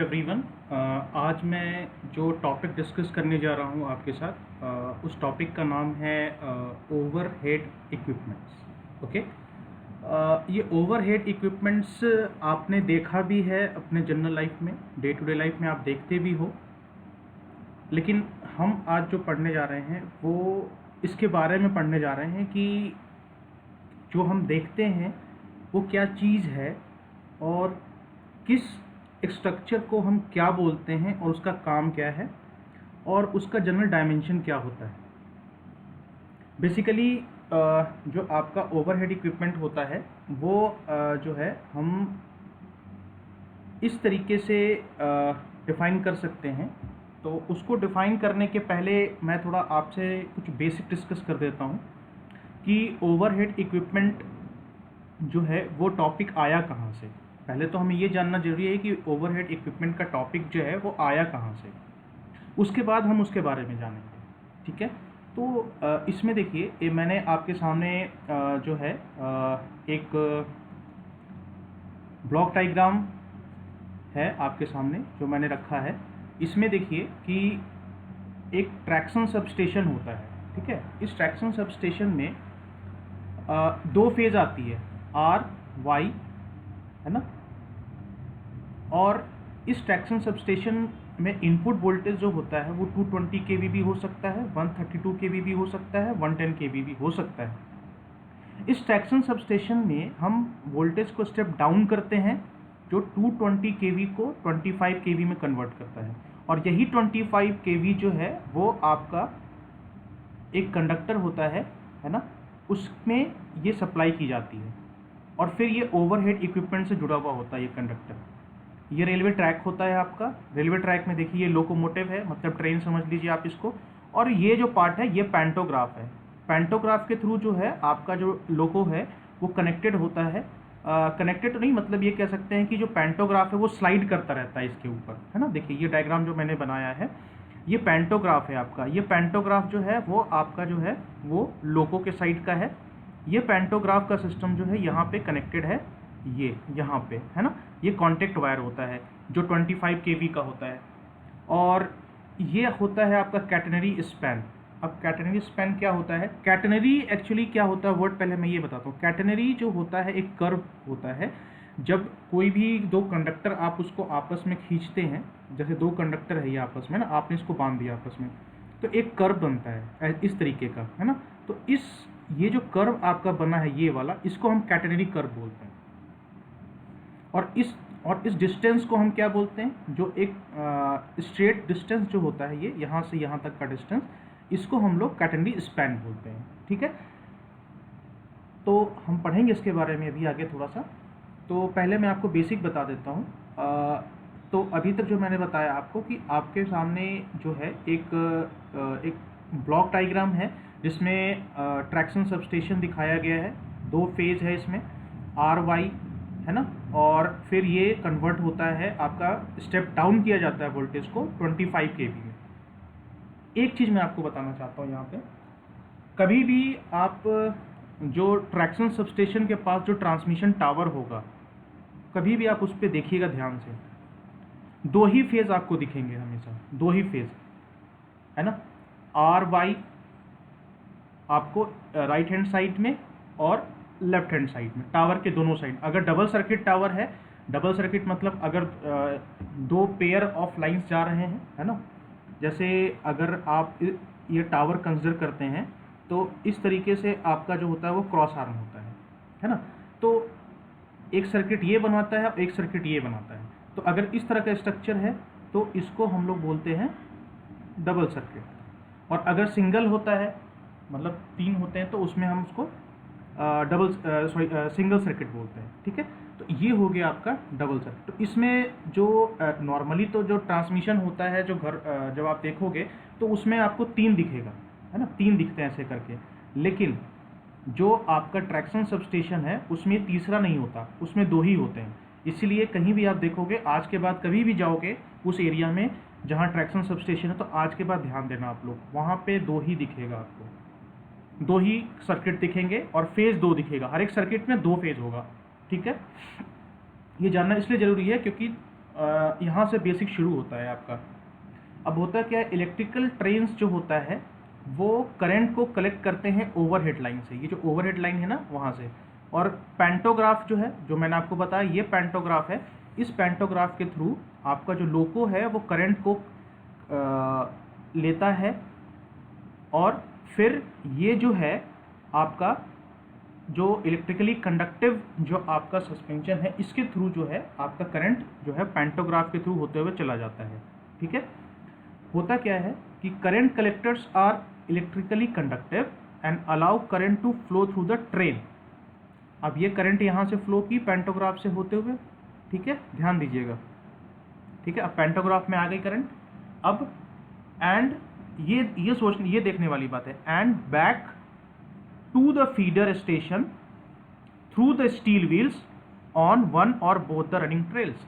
Everyone, आज मैं जो टॉपिक डिस्कस करने जा रहा हूँ आपके साथ, उस टॉपिक का नाम है ओवरहेड इक्विपमेंट्स। ओके। ये ओवरहेड इक्विपमेंट्स आपने देखा भी है अपने जनरल लाइफ में, डे टू डे लाइफ में आप देखते भी हो, लेकिन हम आज जो पढ़ने जा रहे हैं वो इसके बारे में पढ़ने जा रहे हैं कि जो हम देखते हैं वो क्या चीज़ है और किस स्ट्रक्चर को हम क्या बोलते हैं और उसका काम क्या है और उसका जनरल डायमेंशन क्या होता है। बेसिकली जो आपका ओवरहेड इक्विपमेंट होता है वो जो है हम इस तरीके से डिफ़ाइन कर सकते हैं। तो उसको डिफ़ाइन करने के पहले मैं थोड़ा आपसे कुछ बेसिक डिस्कस कर देता हूँ कि ओवरहेड इक्विपमेंट जो है वो टॉपिक आया कहाँ से। पहले तो हमें ये जानना जरूरी है कि ओवरहेड इक्विपमेंट का टॉपिक जो है वो आया कहाँ से, उसके बाद हम उसके बारे में जानेंगे। ठीक है। तो इसमें देखिए, ये मैंने आपके सामने जो है एक ब्लॉक डायग्राम है आपके सामने जो मैंने रखा है। इसमें देखिए कि एक ट्रैक्शन सबस्टेशन होता है। ठीक है। इस ट्रैक्शन सबस्टेशन में दो फेज आती है, आर वाई, है ना। और इस ट्रैक्शन सबस्टेशन में इनपुट वोल्टेज जो होता है वो 220 kV भी हो सकता है, 132 kV भी हो सकता है, 110 kV भी हो सकता है। इस ट्रैक्शन सबस्टेशन में हम वोल्टेज को स्टेप डाउन करते हैं जो 220 kV को 25 kV में कन्वर्ट करता है, और यही 25 kV जो है वो आपका एक कंडक्टर होता है ना, उसमें ये सप्लाई की जाती है और फिर ये ओवरहेड इक्विपमेंट से जुड़ा हुआ होता है ये कंडक्टर। ये रेलवे ट्रैक होता है आपका। रेलवे ट्रैक में देखिए ये लोकोमोटिव है, मतलब ट्रेन समझ लीजिए आप इसको। और ये जो पार्ट है ये पैंटोग्राफ है। पैंटोग्राफ के थ्रू जो है आपका जो लोको है वो कनेक्टेड होता है। कनेक्टेड तो नहीं, मतलब ये कह सकते हैं कि जो पैंटोग्राफ है वो स्लाइड करता रहता है इसके ऊपर, है ना। देखिए ये डायग्राम जो मैंने बनाया है ये पैंटोग्राफ है आपका। ये पैंटोग्राफ जो है वो आपका जो है वो लोको के साइड का है। ये पैंटोग्राफ का सिस्टम जो है यहाँ पे कनेक्टेड है, ये यहाँ पे, है ना। ये कॉन्टेक्ट वायर होता है जो 25 kV का होता है, और ये होता है आपका कैटेनरी स्पैन। अब कैटेनरी स्पैन क्या होता है? कैटेनरी एक्चुअली क्या होता है, वर्ड पहले मैं ये बताता हूँ। कैटेनरी जो होता है एक कर्व होता है। जब कोई भी दो कंडक्टर आप उसको आपस में खींचते हैं, जैसे दो कंडक्टर है ये आपस में ना, आपने इसको बांध दिया आपस में, तो एक कर्व बनता है इस तरीके का, है ना। तो ये जो कर्व आपका बना है ये वाला, इसको हम कैटेनरी कर्व बोलते हैं। और इस डिस्टेंस को हम क्या बोलते हैं? जो एक स्ट्रेट डिस्टेंस जो होता है ये यहाँ से यहाँ तक का डिस्टेंस, इसको हम लोग कैटेनरी स्पैन बोलते हैं। ठीक है। तो हम पढ़ेंगे इसके बारे में अभी आगे थोड़ा सा। तो पहले मैं आपको बेसिक बता देता हूँ। तो अभी तक जो मैंने बताया आपको कि आपके सामने जो है एक ब्लॉक डायग्राम है जिसमें ट्रैक्शन सबस्टेशन दिखाया गया है। दो फेज है इसमें, आर वाई, है ना। और फिर ये कन्वर्ट होता है, आपका स्टेप डाउन किया जाता है वोल्टेज को 25 kV में। एक चीज़ मैं आपको बताना चाहता हूँ यहाँ पे, कभी भी आप जो ट्रैक्शन सबस्टेशन के पास जो ट्रांसमिशन टावर होगा, कभी भी आप उस पर देखिएगा ध्यान से, दो ही फेज आपको दिखेंगे हमेशा, दो ही फेज, है ना। आर वाई आपको राइट हैंड साइड में और लेफ्ट हैंड साइड में, टावर के दोनों साइड। अगर डबल सर्किट टावर है, डबल सर्किट मतलब अगर दो पेयर ऑफ लाइंस जा रहे हैं, है ना। जैसे अगर आप ये टावर कंसिडर करते हैं तो इस तरीके से आपका जो होता है वो क्रॉस आर्म होता है ना। तो एक सर्किट ये बनाता है और एक सर्किट ये बनाता है। तो अगर इस तरह का स्ट्रक्चर है तो इसको हम लोग बोलते हैं डबल सर्किट। और अगर सिंगल होता है, मतलब तीन होते हैं, तो उसमें हम उसको सिंगल सर्किट बोलते हैं। ठीक है। तो ये हो गया आपका डबल सर्किट। तो इसमें जो नॉर्मली तो जो ट्रांसमिशन होता है, जो जब आप देखोगे तो उसमें आपको तीन दिखेगा, है ना, तीन दिखते हैं ऐसे करके। लेकिन जो आपका ट्रैक्शन सबस्टेशन है उसमें तीसरा नहीं होता, उसमें दो ही होते हैं। इसलिए कहीं भी आप देखोगे, आज के बाद कभी भी जाओगे उस एरिया में जहाँ ट्रैक्शन सबस्टेशन है, तो आज के बाद ध्यान देना आप लोग, वहाँ पे दो ही दिखेगा आपको, दो ही सर्किट दिखेंगे और फेज दो दिखेगा। हर एक सर्किट में दो फेज होगा। ठीक है। ये जानना इसलिए ज़रूरी है क्योंकि यहाँ से बेसिक शुरू होता है आपका। अब होता क्या है, इलेक्ट्रिकल ट्रेन्स जो होता है वो करंट को कलेक्ट करते हैं ओवरहेड लाइन से, ये जो ओवरहेड लाइन है ना वहाँ से। और पैंटोग्राफ जो है, जो मैंने आपको बताया ये पैंटोग्राफ है, इस पैंटोग्राफ के थ्रू आपका जो लोको है वो करंट को लेता है, और फिर ये जो है आपका जो इलेक्ट्रिकली कंडक्टिव जो आपका सस्पेंशन है इसके थ्रू जो है आपका करंट जो है पैंटोग्राफ के थ्रू होते हुए चला जाता है। ठीक है, होता क्या है कि current collectors are electrically conductive and allow current to flow through the train. अब ये करंट यहाँ से फ्लो की पैंटोग्राफ से होते हुए, ठीक है, ध्यान दीजिएगा। ठीक है, अब पैंटोग्राफ में आ गई करंट। अब एंड ये देखने वाली बात है, and back to the feeder station through the steel wheels on one or both the running rails.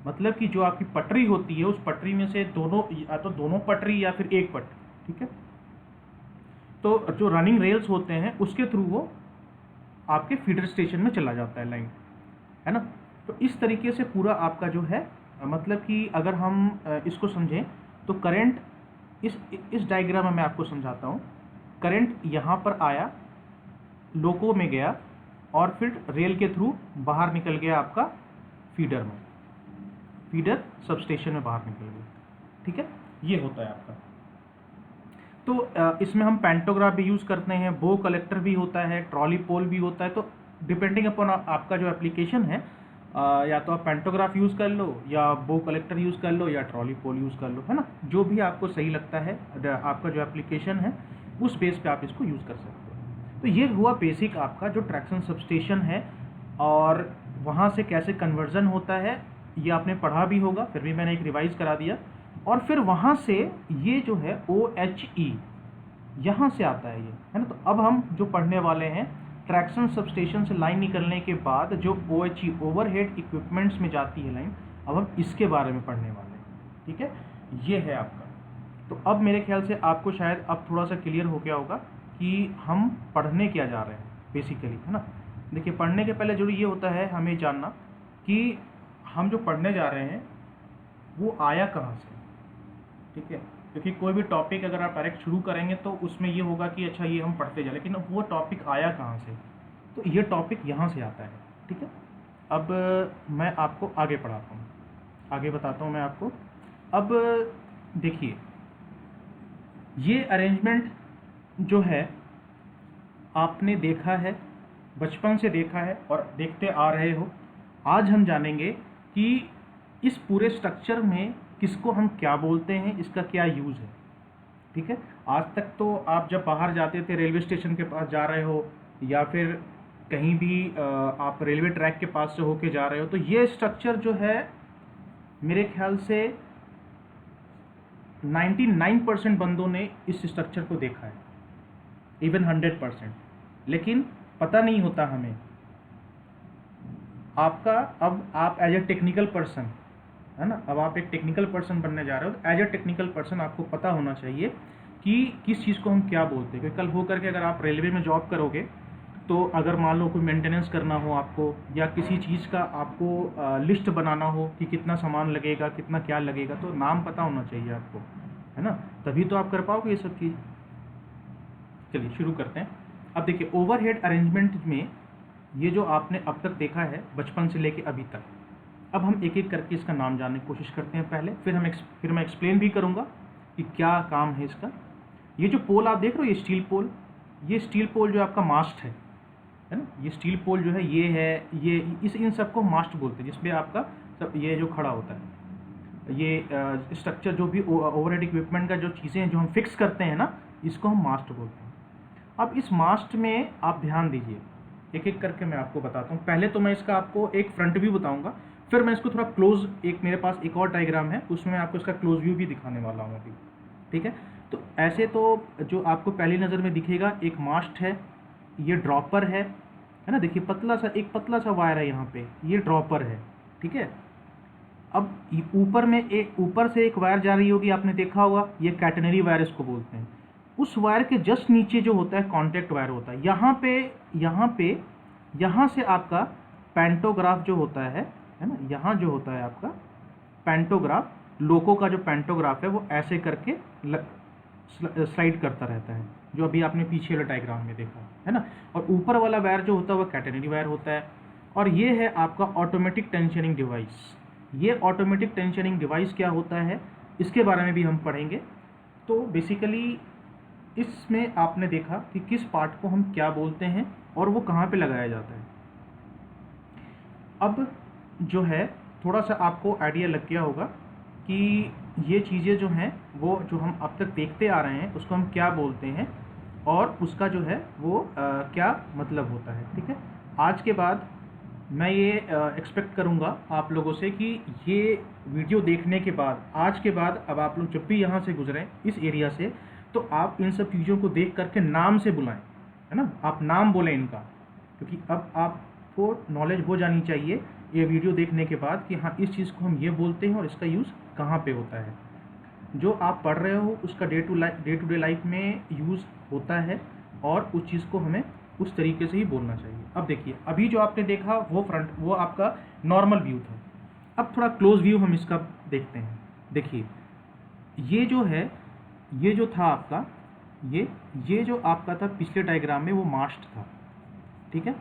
मतलब कि जो आपकी पटरी होती है उस पटरी में से दोनों, या तो दोनों पटरी या फिर एक पटरी, ठीक है, तो जो रनिंग रेल्स होते हैं उसके थ्रू वो आपके फीडर स्टेशन में चला जाता है लाइन, है ना। तो इस तरीके से पूरा आपका जो है, मतलब कि अगर हम इसको समझें तो करंट इस डायग्राम में मैं आपको समझाता हूँ। करंट यहाँ पर आया, लोको में गया, और फिर रेल के थ्रू बाहर निकल गया आपका फीडर में, फीडर सबस्टेशन में बाहर निकल गया। ठीक है, ये होता है आपका। तो इसमें हम पैंटोग्राफ भी यूज़ करते हैं, बो कलेक्टर भी होता है, ट्रॉली पोल भी होता है। तो डिपेंडिंग अपॉन आपका जो एप्लीकेशन है, या तो आप पैंटोग्राफ यूज़ कर लो, या बो कलेक्टर यूज़ कर लो, या ट्रॉली पोल यूज़ कर लो, है ना। जो भी आपको सही लगता है, आपका जो एप्लीकेशन है उस बेस पे आप इसको यूज़ कर सकते हो। तो ये हुआ बेसिक आपका जो ट्रैक्शन सबस्टेशन है, और वहाँ से कैसे कन्वर्जन होता है ये आपने पढ़ा भी होगा, फिर भी मैंने एक रिवाइज करा दिया। और फिर वहाँ से ये जो है OHE यहाँ से आता है ये, है ना। तो अब हम जो पढ़ने वाले हैं, ट्रैक्शन सबस्टेशन से लाइन निकलने के बाद जो OHE ओवरहेड इक्विपमेंट्स में जाती है लाइन, अब हम इसके बारे में पढ़ने वाले हैं। ठीक है, ये है आपका। तो अब मेरे ख्याल से आपको शायद अब थोड़ा सा क्लियर हो गया होगा कि हम पढ़ने क्या जा रहे हैं बेसिकली, है ना। देखिए, पढ़ने के पहले जरूरी ये होता है हमें जानना कि हम जो पढ़ने जा रहे हैं वो आया कहाँ से। ठीक है, क्योंकि कोई भी टॉपिक अगर आप डायरेक्ट शुरू करेंगे तो उसमें ये होगा कि अच्छा ये हम पढ़ते जाए, लेकिन वो टॉपिक आया कहाँ से, तो ये टॉपिक यहाँ से आता है। ठीक है, अब मैं आपको आगे पढ़ाता हूँ, आगे बताता हूँ मैं आपको। अब देखिए, ये अरेंजमेंट जो है आपने देखा है, बचपन से देखा है और देखते आ रहे हो। आज हम जानेंगे कि इस पूरे स्ट्रक्चर में किसको हम क्या बोलते हैं, इसका क्या यूज़ है। ठीक है, आज तक तो आप जब बाहर जाते थे, रेलवे स्टेशन के पास जा रहे हो या फिर कहीं भी आप रेलवे ट्रैक के पास से होके जा रहे हो, तो ये स्ट्रक्चर जो है मेरे ख्याल से 99% बंदों ने इस स्ट्रक्चर को देखा है, इवन 100%, लेकिन पता नहीं होता हमें। आपका अब आप एज ए टेक्निकल पर्सन, है ना, अब आप एक टेक्निकल पर्सन बनने जा रहे हो, तो एज ए टेक्निकल पर्सन आपको पता होना चाहिए कि किस चीज़ को हम क्या बोलते हैं। क्योंकि कल हो करके अगर आप रेलवे में जॉब करोगे, तो अगर मान लो कोई मेंटेनेंस करना हो आपको, या किसी चीज़ का आपको लिस्ट बनाना हो कि कितना सामान लगेगा, कितना क्या लगेगा, तो नाम पता होना चाहिए आपको, है ना, तभी तो आप कर पाओगे ये सब चीज़। चलिए शुरू करते हैं। अब देखिए, ओवरहेड अरेंजमेंट में ये जो आपने अब तक देखा है बचपन से लेके अभी तक, अब हम एक एक करके इसका नाम जानने की कोशिश करते हैं पहले, फिर मैं एक्सप्लेन भी करूँगा कि क्या काम है इसका। ये जो पोल आप देख रहे हो, ये स्टील पोल, ये स्टील पोल जो आपका मास्ट है ना, ये स्टील पोल जो है ये है, ये इन सबको मास्ट बोलते हैं, जिसमें आपका सब ये जो खड़ा होता है, ये स्ट्रक्चर जो भी ओवरहेड इक्विपमेंट का जो चीज़ें हैं जो हम फिक्स करते हैं ना, इसको हम मास्ट बोलते हैं। अब इस मास्ट में आप ध्यान दीजिए, एक एक करके मैं आपको बताता हूँ। पहले तो मैं इसका आपको एक फ्रंट व्यू बताऊँगा, फिर मैं इसको थोड़ा क्लोज, एक मेरे पास एक और डायग्राम है उसमें मैं आपको इसका क्लोज व्यू भी दिखाने वाला हूँ अभी। ठीक है, तो ऐसे तो जो आपको पहली नज़र में दिखेगा, एक मास्ट है, ये ड्रॉपर है ना, देखिए पतला सा, एक पतला सा वायर है यहाँ पे, ये ड्रॉपर है। ठीक है, अब ऊपर से एक वायर जा रही होगी, आपने देखा होगा, ये कैटेनरी वायर इसको बोलते हैं। उस वायर के जस्ट नीचे जो होता है कॉन्टैक्ट वायर होता है, यहाँ से आपका पैंटोग्राफ जो होता है है ना, यहाँ जो होता है आपका पैंटोग्राफ, लोको का जो पैंटोग्राफ है वो ऐसे करके स्लाइड करता रहता है, जो अभी आपने पीछे वाले डायग्राम में देखा है ना। और ऊपर वाला वायर जो होता है वो कैटेनरी वायर होता है। और ये है आपका ऑटोमेटिक टेंशनिंग डिवाइस। ये ऑटोमेटिक टेंशनिंग डिवाइस क्या होता है इसके बारे में भी हम पढ़ेंगे। तो बेसिकली इसमें आपने देखा कि किस पार्ट को हम क्या बोलते हैं और वो कहाँ पे लगाया जाता है। अब जो है थोड़ा सा आपको आइडिया लग गया होगा कि ये चीज़ें जो हैं वो जो हम अब तक देखते आ रहे हैं उसको हम क्या बोलते हैं और उसका जो है वो क्या मतलब होता है। ठीक है, आज के बाद मैं ये एक्सपेक्ट करूँगा आप लोगों से कि ये वीडियो देखने के बाद, आज के बाद अब आप लोग जब भी यहाँ से गुजरें इस एरिया से, तो आप इन सब चीज़ों को देख करके नाम से बुलाएं, है ना, आप नाम बोलें इनका, क्योंकि अब आपको नॉलेज हो जानी चाहिए ये वीडियो देखने के बाद कि हाँ इस चीज़ को हम ये बोलते हैं और इसका यूज़ कहाँ पे होता है। जो आप पढ़ रहे हो उसका डे टू डे लाइफ में यूज़ होता है और उस चीज़ को हमें उस तरीके से ही बोलना चाहिए। अब देखिए, अभी जो आपने देखा वो आपका नॉर्मल व्यू था। अब थोड़ा क्लोज व्यू हम इसका देखते हैं। देखिए, ये जो है, ये जो था आपका, ये जो आपका था पिछले डायग्राम में वो मास्ट था। ठीक है,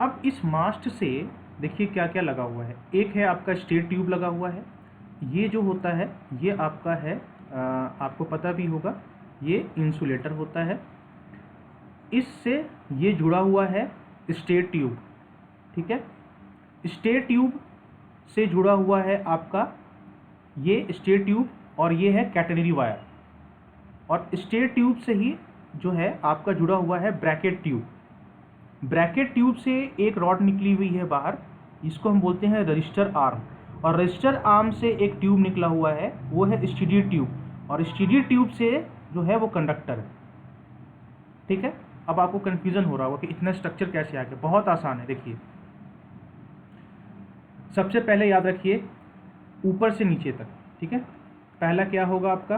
अब इस मास्ट से देखिए क्या क्या लगा हुआ है। एक है आपका स्टेयर ट्यूब लगा हुआ है। ये जो होता है ये आपका है, आपको पता भी होगा, ये इंसुलेटर होता है। इससे ये जुड़ा हुआ है स्टेयर ट्यूब। ठीक है, स्टेयर ट्यूब से जुड़ा हुआ है आपका ये स्टेयर ट्यूब और ये है कैटेनरी वायर। और स्टेयर ट्यूब से ही जो है आपका जुड़ा हुआ है ब्रैकेट ट्यूब। ब्रैकेट ट्यूब से एक रॉड निकली हुई है बाहर, इसको हम बोलते हैं रजिस्टर आर्म। और रजिस्टर आर्म से एक ट्यूब निकला हुआ है वो है स्टीडी ट्यूब। और स्टीडी ट्यूब से जो है वो कंडक्टर है। ठीक है, अब आपको कन्फ्यूजन हो रहा होगा कि इतना स्ट्रक्चर कैसे आ गया। बहुत आसान है। देखिए, सबसे पहले याद रखिए ऊपर से नीचे तक। ठीक है, पहला क्या होगा आपका,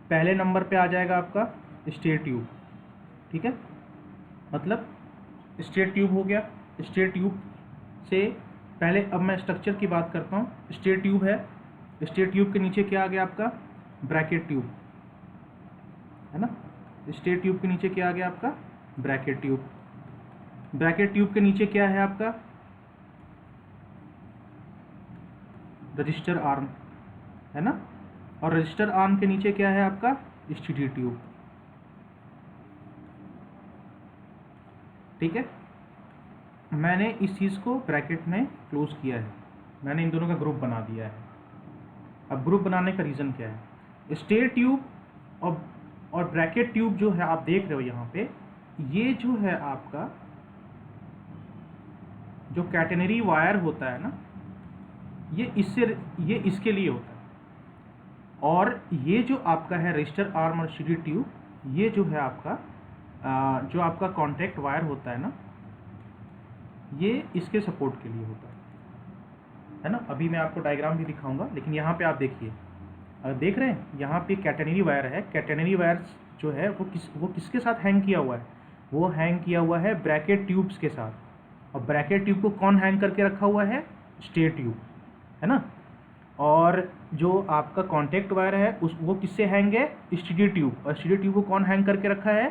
पहले नंबर पे आ जाएगा आपका स्टेयर ट्यूब। ठीक है, मतलब स्टेयर ट्यूब हो गया। स्टेयर ट्यूब से पहले अब मैं स्ट्रक्चर की बात करता हूँ। स्टेयर ट्यूब है, स्टेयर ट्यूब के नीचे क्या आ गया आपका, ब्रैकेट ट्यूब, है ना। स्टेयर ट्यूब के नीचे क्या आ गया आपका, ब्रैकेट ट्यूब। ब्रैकेट ट्यूब के नीचे क्या है आपका, रजिस्टर आर्म, है ना। और रजिस्टर आर्म के नीचे क्या है आपका, स्टीडी ट्यूब। ठीक है, मैंने इस चीज़ को ब्रैकेट में क्लोज किया है, मैंने इन दोनों का ग्रुप बना दिया है। अब ग्रुप बनाने का रीज़न क्या है, स्टेयर ट्यूब और ब्रैकेट ट्यूब जो है आप देख रहे हो यहाँ पे, ये जो है आपका जो कैटेनरी वायर होता है ना, ये इसके लिए होता है। और ये जो आपका है रजिस्टर आर्म और स्टीडी ट्यूब, ये जो है आपका जो आपका कॉन्टैक्ट वायर होता है ना, ये इसके सपोर्ट के लिए होता है ना। अभी मैं आपको डायग्राम भी दिखाऊंगा, लेकिन यहाँ पे आप देखिए, देख रहे हैं यहाँ पे कैटेनरी वायर है। कैटेनरी वायर जो है वो किसके साथ हैंग किया हुआ है, वो हैंग किया हुआ है ब्रैकेट ट्यूब्स के साथ। और ब्रैकेट ट्यूब को कौन हैंग करके रखा हुआ है, स्टेयर ट्यूब, है ना। और जो आपका कॉन्टैक्ट वायर है वो किससे हैंग है, स्टीडी ट्यूब। और स्टीडी ट्यूब को कौन हैंग करके रखा है,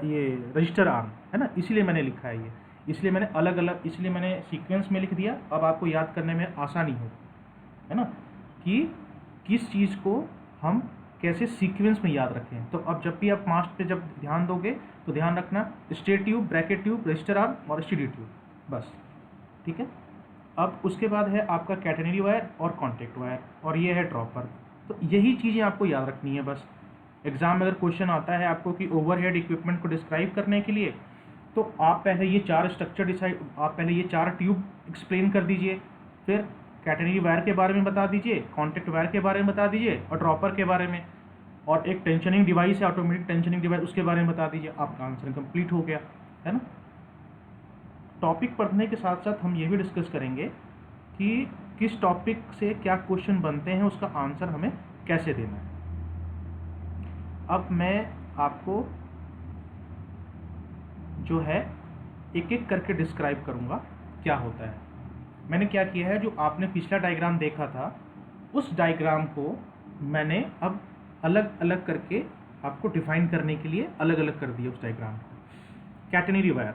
ये रजिस्टर आर्म, है ना। इसीलिए मैंने लिखा है ये, इसलिए मैंने अलग अलग, इसलिए मैंने सीक्वेंस में लिख दिया। अब आपको याद करने में आसानी हो, है ना, कि किस चीज़ को हम कैसे सीक्वेंस में याद रखें। तो अब जब भी आप मास्ट पे जब ध्यान दोगे तो ध्यान रखना stay tube, bracket tube, register arm और स्टीडी ट्यूब, बस। ठीक है, अब उसके बाद है आपका कैटेनरी वायर और कॉन्टैक्ट वायर, और ये है ड्रॉपर। तो यही चीज़ें आपको याद रखनी है बस। एग्जाम में अगर क्वेश्चन आता है आपको कि ओवरहेड इक्विपमेंट को डिस्क्राइब करने के लिए, तो आप पहले ये 4 स्ट्रक्चर आप पहले ये 4 ट्यूब एक्सप्लेन कर दीजिए, फिर कैटेनरी वायर के बारे में बता दीजिए, कॉन्टैक्ट वायर के बारे में बता दीजिए, और ड्रॉपर के बारे में, और एक टेंशनिंग डिवाइस है, ऑटोमेटिक टेंशनिंग डिवाइस, उसके बारे में बता दीजिए। आपका आंसर कंप्लीट हो गया, है ना। टॉपिक पढ़ने के साथ साथ हम ये भी डिस्कस करेंगे कि किस टॉपिक से क्या क्वेश्चन बनते हैं, उसका आंसर हमें कैसे देना है। अब मैं आपको जो है एक एक करके डिस्क्राइब करूँगा क्या होता है। मैंने क्या किया है, जो आपने पिछला डायग्राम देखा था उस डायग्राम को मैंने अब अलग अलग करके आपको डिफाइन करने के लिए अलग अलग कर दिया उस डायग्राम को। कैटेनरी वायर,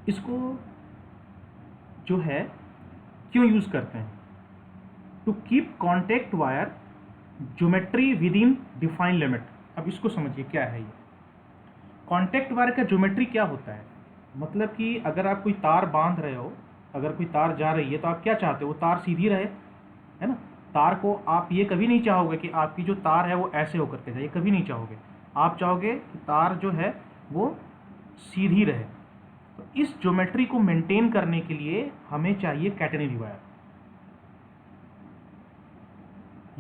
इसको जो है क्यों यूज करते हैं? To keep contact wire geometry within defined limit. अब इसको समझिए क्या है ये कॉन्टेक्ट वायर का ज्योमेट्री क्या होता है। मतलब कि अगर आप कोई तार बांध रहे हो, अगर कोई तार जा रही है तो आप क्या चाहते हो, वो तार सीधी रहे, है ना। तार को आप ये कभी नहीं चाहोगे कि आपकी जो तार है वो ऐसे होकर के जाए, कभी नहीं चाहोगे। आप चाहोगे कि तार जो है वो सीधी रहे। तो इस ज्योमेट्री को मेंटेन करने के लिए हमें चाहिए कैटेनरी वायर।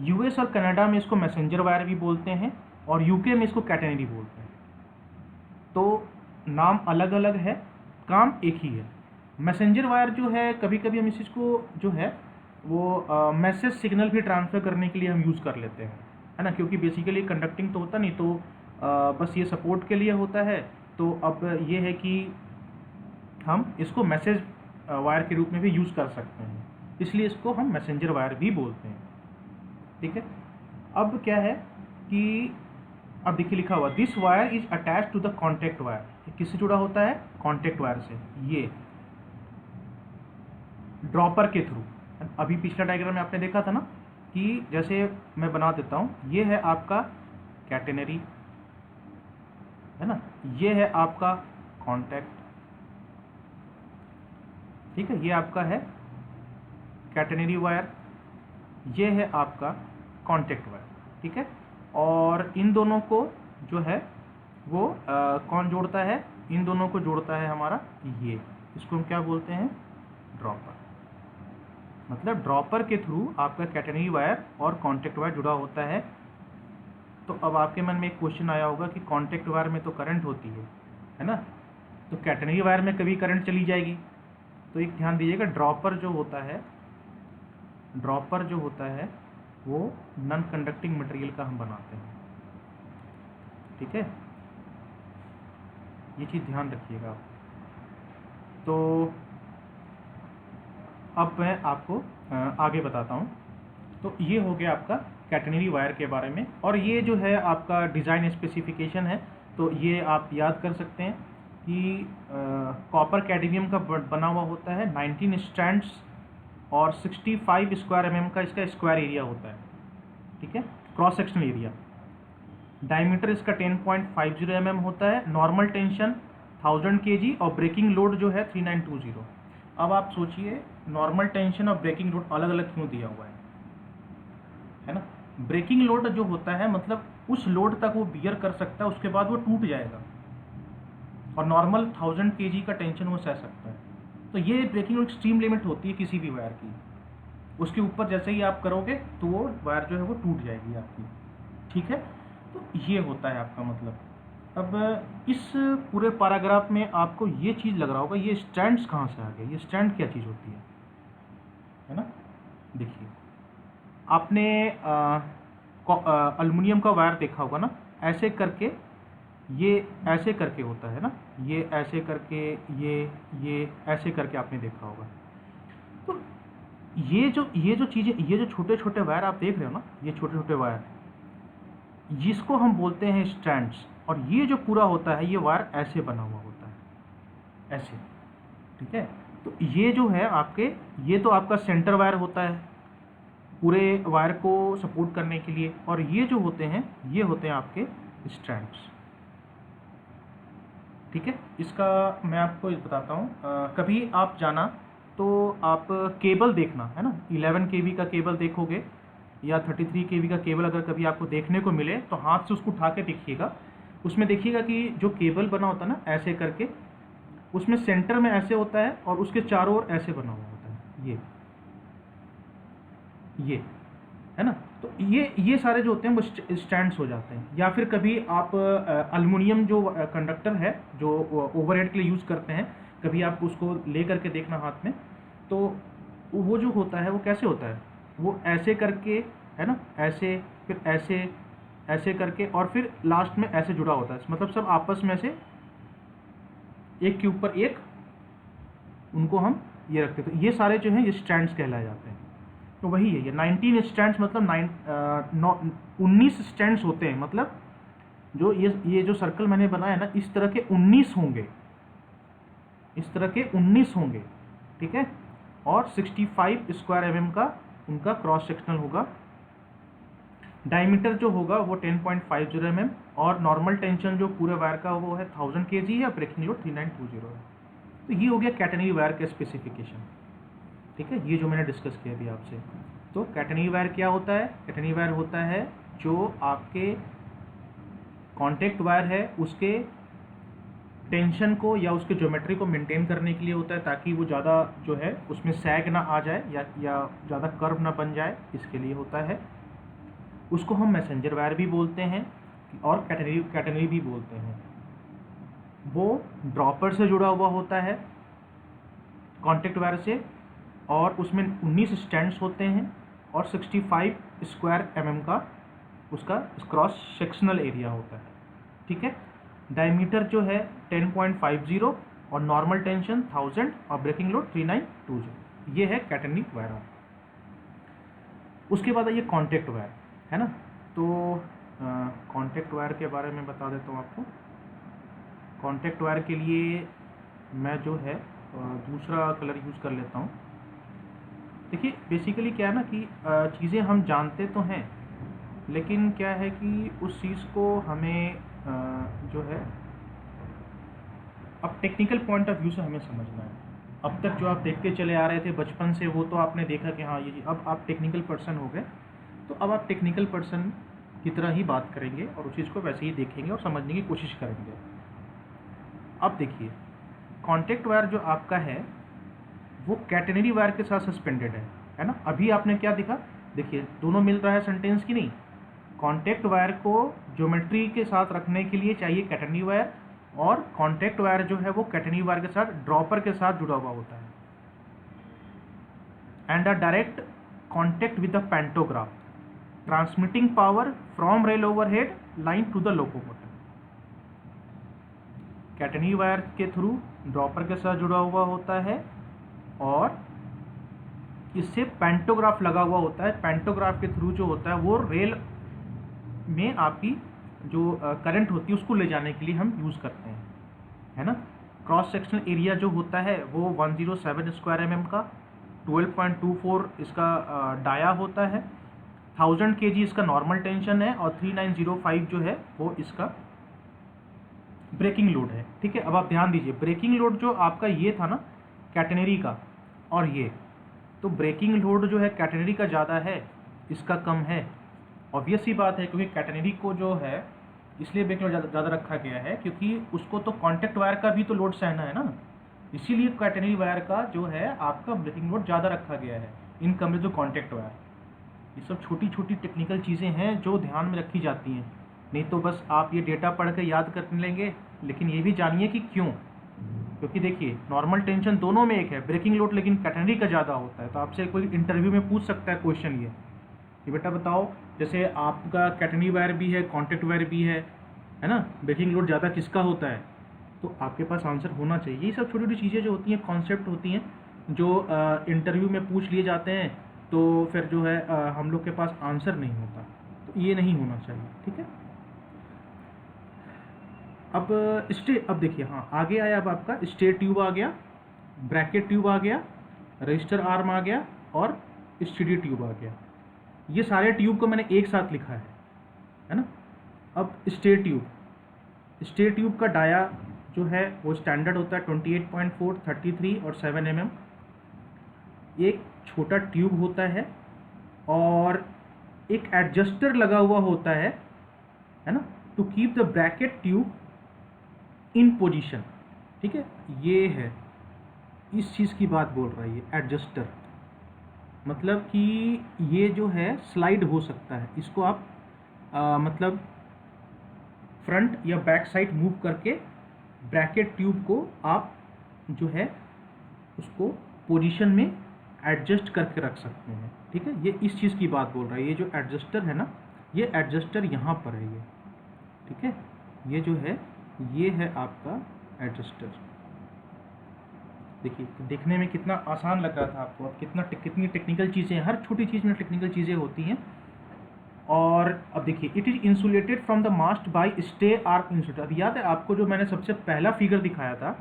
यूएस और कनाडा में इसको मैसेंजर वायर भी बोलते हैं और यूके में इसको कैटेनरी बोलते हैं। तो नाम अलग अलग है, काम एक ही है। मैसेंजर वायर जो है कभी कभी हम इसको जो है वो मैसेज सिग्नल भी ट्रांसफ़र करने के लिए हम यूज़ कर लेते हैं, है ना, क्योंकि बेसिकली कंडक्टिंग तो होता नहीं, तो बस ये सपोर्ट के लिए होता है। तो अब ये है कि हम इसको मैसेज वायर के रूप में भी यूज़ कर सकते हैं, इसलिए इसको हम मैसेंजर वायर भी बोलते हैं। ठीक है। अब क्या है कि अब देखिए लिखा हुआ this wire is attach to the contact wire. किससे जुड़ा होता है? कॉन्टेक्ट वायर से। ये ड्रॉपर के थ्रू, अभी पिछला डायग्राम में आपने देखा था ना कि जैसे मैं बना देता हूँ, ये है आपका कैटेनरी, है ना, ये है आपका कॉन्टैक्ट, ठीक है, ये आपका है कैटेनरी वायर, ये है आपका कॉन्टैक्ट वायर, ठीक है। और इन दोनों को जो है वो कौन जोड़ता है? इन दोनों को जोड़ता है हमारा ये, इसको हम क्या बोलते हैं? ड्रॉपर। मतलब ड्रॉपर के थ्रू आपका कैटेनरी वायर और कॉन्टैक्ट वायर जुड़ा होता है। तो अब आपके मन में एक क्वेश्चन आया होगा कि कॉन्टैक्ट वायर में तो करंट होती है ना, तो कैटेनरी वायर में कभी करंट चली जाएगी। तो एक ध्यान दीजिएगा, ड्रॉपर जो होता है वो नॉन कंडक्टिंग मटेरियल का हम बनाते हैं, ठीक है, ये चीज़ ध्यान रखिएगा आप। तो अब मैं आपको आगे बताता हूँ। तो ये हो गया आपका कैटेनरी वायर के बारे में, और ये जो है आपका डिज़ाइन स्पेसिफिकेशन है। तो ये आप याद कर सकते हैं कि कॉपर कैडमियम का बना हुआ होता है, 19 स्ट्रैंड्स और 65 स्क्वायर mm का इसका स्क्वायर एरिया होता है, ठीक है, क्रॉस सेक्शनल एरिया। डायमीटर इसका 10.50 mm होता है। नॉर्मल टेंशन 1000 kg और ब्रेकिंग लोड जो है 3920। अब आप सोचिए, नॉर्मल टेंशन और ब्रेकिंग लोड अलग अलग क्यों दिया हुआ है ना। ब्रेकिंग लोड जो होता है मतलब उस लोड तक वो बियर कर सकता है, उसके बाद वो टूट जाएगा, और नॉर्मल 1000 kg का टेंशन वो सह सकता है। तो ये ब्रेकिंग लोड एक्सट्रीम लिमिट होती है किसी भी वायर की, उसके ऊपर जैसे ही आप करोगे तो वो वायर जो है वो टूट जाएगी आपकी, ठीक है। तो ये होता है आपका मतलब। अब इस पूरे पैराग्राफ में आपको ये चीज़ लग रहा होगा, ये स्टैंड्स कहाँ से आ गए, ये स्टैंड क्या चीज़ होती है ना। देखिए, आपने एल्युमिनियम का वायर देखा होगा ना, ऐसे करके, ये ऐसे करके होता है ना, ये ऐसे करके, ये ऐसे करके आपने देखा होगा। तो ये जो चीज़ें, ये जो छोटे छोटे वायर आप देख रहे हो ना, ये छोटे छोटे वायर, जिसको हम बोलते हैं स्ट्रैंड्स, और ये जो पूरा होता है ये वायर ऐसे बना हुआ होता है, ऐसे, ठीक है। तो ये जो है आपके, ये तो आपका सेंटर वायर होता है पूरे वायर को सपोर्ट करने के लिए, और ये जो होते हैं ये होते हैं आपके स्ट्रैंड्स, ठीक है। इसका मैं आपको बताता हूँ। कभी आप जाना तो आप केबल देखना, है ना, 11 kV का केबल देखोगे या 33 kV का केबल अगर कभी आपको देखने को मिले तो हाथ से उसको उठा के देखिएगा। उसमें देखिएगा कि जो केबल बना होता है ना ऐसे करके, उसमें सेंटर में ऐसे होता है और उसके चारों ओर ऐसे बना हुआ होता है, ये है ना। तो ये सारे जो होते हैं वो स्टैंड्स हो जाते हैं। या फिर कभी आप एल्युमिनियम जो कंडक्टर है जो ओवरहेड के लिए यूज़ करते हैं, कभी आप उसको ले करके देखना हाथ में, तो वो जो होता है वो कैसे होता है, वो ऐसे करके, है ना, ऐसे, फिर ऐसे, ऐसे करके, और फिर लास्ट में ऐसे जुड़ा होता है। मतलब सब आपस में से एक के ऊपर एक उनको हम ये रखते हैं। तो ये सारे जो हैं ये स्ट्रैंड्स कहलाए जाते हैं। तो वही है, ये 19 स्ट्रैंड्स मतलब 19 स्ट्रैंड्स होते हैं। मतलब जो ये जो सर्कल मैंने बनाया ना, इस तरह के 19 होंगे, इस तरह के 19 होंगे, ठीक है। और 65 स्क्वायर mm का उनका क्रॉस सेक्शनल होगा। डायमीटर जो होगा वो 10.50 mm, और नॉर्मल टेंशन जो पूरे वायर का वो है 1000 kg है, ब्रेकिंग लोड 3920 है। तो ये हो गया कैटेनरी वायर के स्पेसिफिकेशन, ठीक है। ये जो मैंने डिस्कस किया अभी आपसे। तो कैटेनरी वायर क्या होता है? कैटेनरी वायर होता है जो आपके कॉन्टैक्ट वायर है उसके टेंशन को या उसके ज्योमेट्री को मेंटेन करने के लिए होता है, ताकि वो ज़्यादा जो है उसमें सैग ना आ जाए या ज़्यादा कर्व ना बन जाए, इसके लिए होता है। उसको हम मैसेंजर वायर भी बोलते हैं और कैटेनरी भी बोलते हैं। वो ड्रॉपर से जुड़ा हुआ होता है कॉन्टैक्ट वायर से, और उसमें 19 स्टैंड्स होते हैं और 65 स्क्वायर mm का उसका क्रॉस सेक्शनल एरिया होता है, ठीक है। डायमीटर जो है 10.50 और नॉर्मल टेंशन 1000 और ब्रेकिंग लोड 3920। ये है कैटेनरी वायर। उसके बाद ये कॉन्टैक्ट वायर है ना। तो कॉन्टैक्ट वायर के बारे में बता देता हूँ आपको। कॉन्टैक्ट वायर के लिए मैं जो है दूसरा कलर यूज़ कर लेता हूँ। देखिए बेसिकली क्या है ना कि चीज़ें हम जानते तो हैं, लेकिन क्या है कि उस चीज़ को हमें जो है अब टेक्निकल पॉइंट ऑफ व्यू से हमें समझना है। अब तक जो आप देखते चले आ रहे थे बचपन से, वो तो आपने देखा कि हाँ ये, अब आप टेक्निकल पर्सन हो गए, तो अब आप टेक्निकल पर्सन की तरह ही बात करेंगे और उस चीज़ को वैसे ही देखेंगे और समझने की कोशिश करेंगे। अब देखिए, कॉन्टैक्ट वायर जो आपका है वो कैटेनरी वायर के साथ सस्पेंडेड है ना। अभी आपने क्या दिखा, देखिए दोनों मिल रहा है सेंटेंस की नहीं। कॉन्टैक्ट वायर को ज्योमेट्री के साथ रखने के लिए चाहिए कैटेनरी वायर, और कॉन्टैक्ट वायर जो है वो कैटेनरी वायर के साथ ड्रॉपर के साथ जुड़ा हुआ होता है। And a direct contact with the pantograph transmitting power from rail overhead line to the locomotive. Catenary wire के थ्रू ड्रॉपर के साथ जुड़ा हुआ होता है और इससे पैंटोग्राफ लगा हुआ होता है। पैंटोग्राफ के थ्रू जो होता है वो रेल में आपकी जो करंट होती है उसको ले जाने के लिए हम यूज़ करते हैं, है ना। क्रॉस सेक्शनल एरिया जो होता है वो 107 स्क्वायर mm का, 12.24 इसका डाया होता है, 1000 kg इसका नॉर्मल टेंशन है, और 3905 जो है वो इसका ब्रेकिंग लोड है, ठीक है। अब आप ध्यान दीजिए, ब्रेकिंग लोड जो आपका ये था ना कैटेनरी का, और ये तो ब्रेकिंग लोड जो है कैटेनरी का ज़्यादा है, इसका कम है। ऑब्वियस ही बात है, क्योंकि कैटेनरी को जो है इसलिए ब्रेकिंग लोड ज़्यादा रखा गया है क्योंकि उसको तो कॉन्टैक्ट वायर का भी तो लोड सहना है ना, इसीलिए कैटेनरी वायर का जो है आपका ब्रेकिंग लोड ज़्यादा रखा गया है in compare to contact wire. ये सब छोटी छोटी टेक्निकल चीज़ें हैं जो ध्यान में रखी जाती हैं, नहीं तो बस आप ये डेटा पढ़ कर याद कर लेंगे। लेकिन ये भी जानिए कि क्यों, क्योंकि देखिए नॉर्मल टेंशन दोनों में एक है, ब्रेकिंग लोड लेकिन कैटेनरी का ज़्यादा होता है। तो आपसे कोई इंटरव्यू में पूछ सकता है क्वेश्चन ये बेटा बताओ, जैसे आपका कैटेनरी वायर भी है कॉन्टैक्ट वायर भी है ना, ब्रेकिंग लोड ज़्यादा किसका होता है? तो आपके पास आंसर होना चाहिए। ये सब छोटी छोटी चीज़ें जो होती हैं, कॉन्सेप्ट होती हैं, जो इंटरव्यू में पूछ लिए जाते हैं, तो फिर जो है हम लोग के पास आंसर नहीं होता, तो ये नहीं होना चाहिए, ठीक है। अब देखिए, हाँ आगे आया, अब आपका स्टेयर ट्यूब आ गया, ब्रैकेट ट्यूब आ गया, रजिस्टर आर्म आ गया और स्टीडी ट्यूब आ गया। ये सारे ट्यूब को मैंने एक साथ लिखा है ना। अब स्टेयर ट्यूब का डाया जो है वो स्टैंडर्ड होता है 28.4, 33 और 7 mm। एक छोटा ट्यूब होता है और एक एडजस्टर लगा हुआ होता है ना, to keep the bracket tube in position, ठीक है। ये है, इस चीज़ की बात बोल रहा है ये एडजस्टर, मतलब कि ये जो है स्लाइड हो सकता है, इसको आप मतलब फ्रंट या बैक साइड मूव करके ब्रैकेट ट्यूब को आप जो है उसको पोजीशन में एडजस्ट करके रख सकते हैं, ठीक है। ये इस चीज़ की बात बोल रहा है, ये जो एडजस्टर है ना, ये एडजस्टर यहाँ पर है ये, ठीक है। ये जो है ये है आपका एडजस्टर, देखिए देखने में कितना आसान लग रहा था आपको, अब कितनी टेक्निकल चीज़ें, हर छोटी चीज़ में टेक्निकल चीज़ें होती हैं। और अब देखिए it is insulated from the mast by stay arm insulator. अब याद है आपको जो मैंने सबसे पहला फिगर दिखाया था,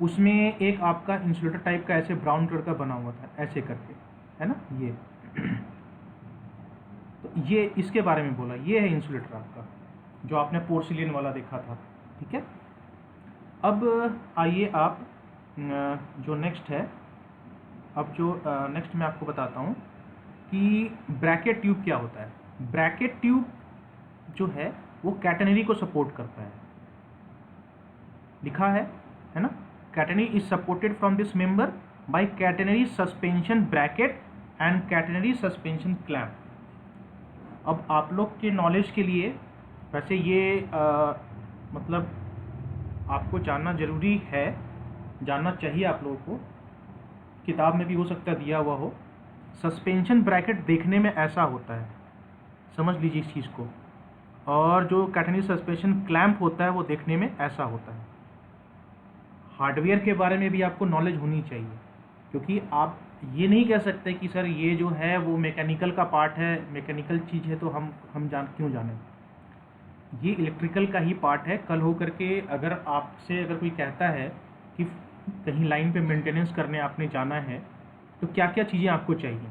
उसमें एक आपका इंसुलेटर टाइप का ऐसे ब्राउन कलर का बना हुआ था ऐसे करके, है ना, ये तो ये इसके बारे में बोला, ये है इंसुलेटर आपका जो आपने पोर्सिलिन वाला देखा था, ठीक है। अब आइए आप जो नेक्स्ट है, अब जो नेक्स्ट मैं आपको बताता हूँ कि ब्रैकेट ट्यूब क्या होता है। ब्रैकेट ट्यूब जो है वो कैटेनरी को सपोर्ट करता है, लिखा है ना, catenary is supported from this member by catenary suspension bracket and catenary suspension clamp. अब आप लोग के नॉलेज के लिए वैसे ये मतलब आपको जानना ज़रूरी है, जानना चाहिए आप लोगों को, किताब में भी हो सकता है दिया हुआ हो। सस्पेंशन ब्रैकेट देखने में ऐसा होता है, समझ लीजिए इस चीज़ को, और जो कैटेनरी सस्पेंशन क्लैंप होता है वो देखने में ऐसा होता है। हार्डवेयर के बारे में भी आपको नॉलेज होनी चाहिए, क्योंकि आप ये नहीं कह सकते कि सर ये जो है वो मैकेनिकल का पार्ट है, मैकेनिकल चीज़ है तो हम क्यों जानें। ये इलेक्ट्रिकल का ही पार्ट है। कल हो करके अगर आपसे अगर कोई कहता है कि कहीं लाइन पे मेंटेनेंस करने आपने जाना है तो क्या क्या चीज़ें आपको चाहिए,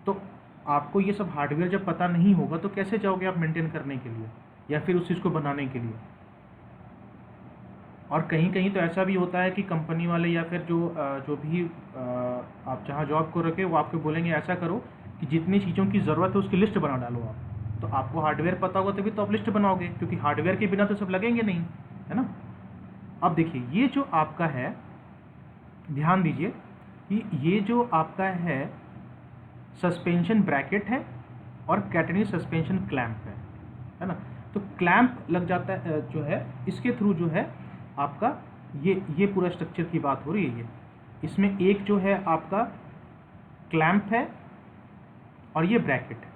तो आपको ये सब हार्डवेयर जब पता नहीं होगा तो कैसे जाओगे आप मेंटेन करने के लिए या फिर उस चीज़ को बनाने के लिए। और कहीं कहीं तो ऐसा भी होता है कि कंपनी वाले या फिर जो भी आप जहाँ जॉब को रखे वो आपको बोलेंगे ऐसा करो कि जितनी चीज़ों की ज़रूरत है उसकी लिस्ट बना डालो आप। तो आपको हार्डवेयर पता होगा तभी तो आप लिस्ट बनाओगे, क्योंकि हार्डवेयर के बिना तो सब लगेंगे नहीं, है ना। अब देखिए ये जो आपका है, ध्यान दीजिए कि ये जो आपका है सस्पेंशन ब्रैकेट है और कैटेनरी सस्पेंशन क्लैंप है ना। तो क्लैंप लग जाता है जो है, इसके थ्रू जो है आपका ये पूरा स्ट्रक्चर की बात हो रही है। ये इसमें एक जो है आपका क्लैंप है और ये ब्रैकेट है,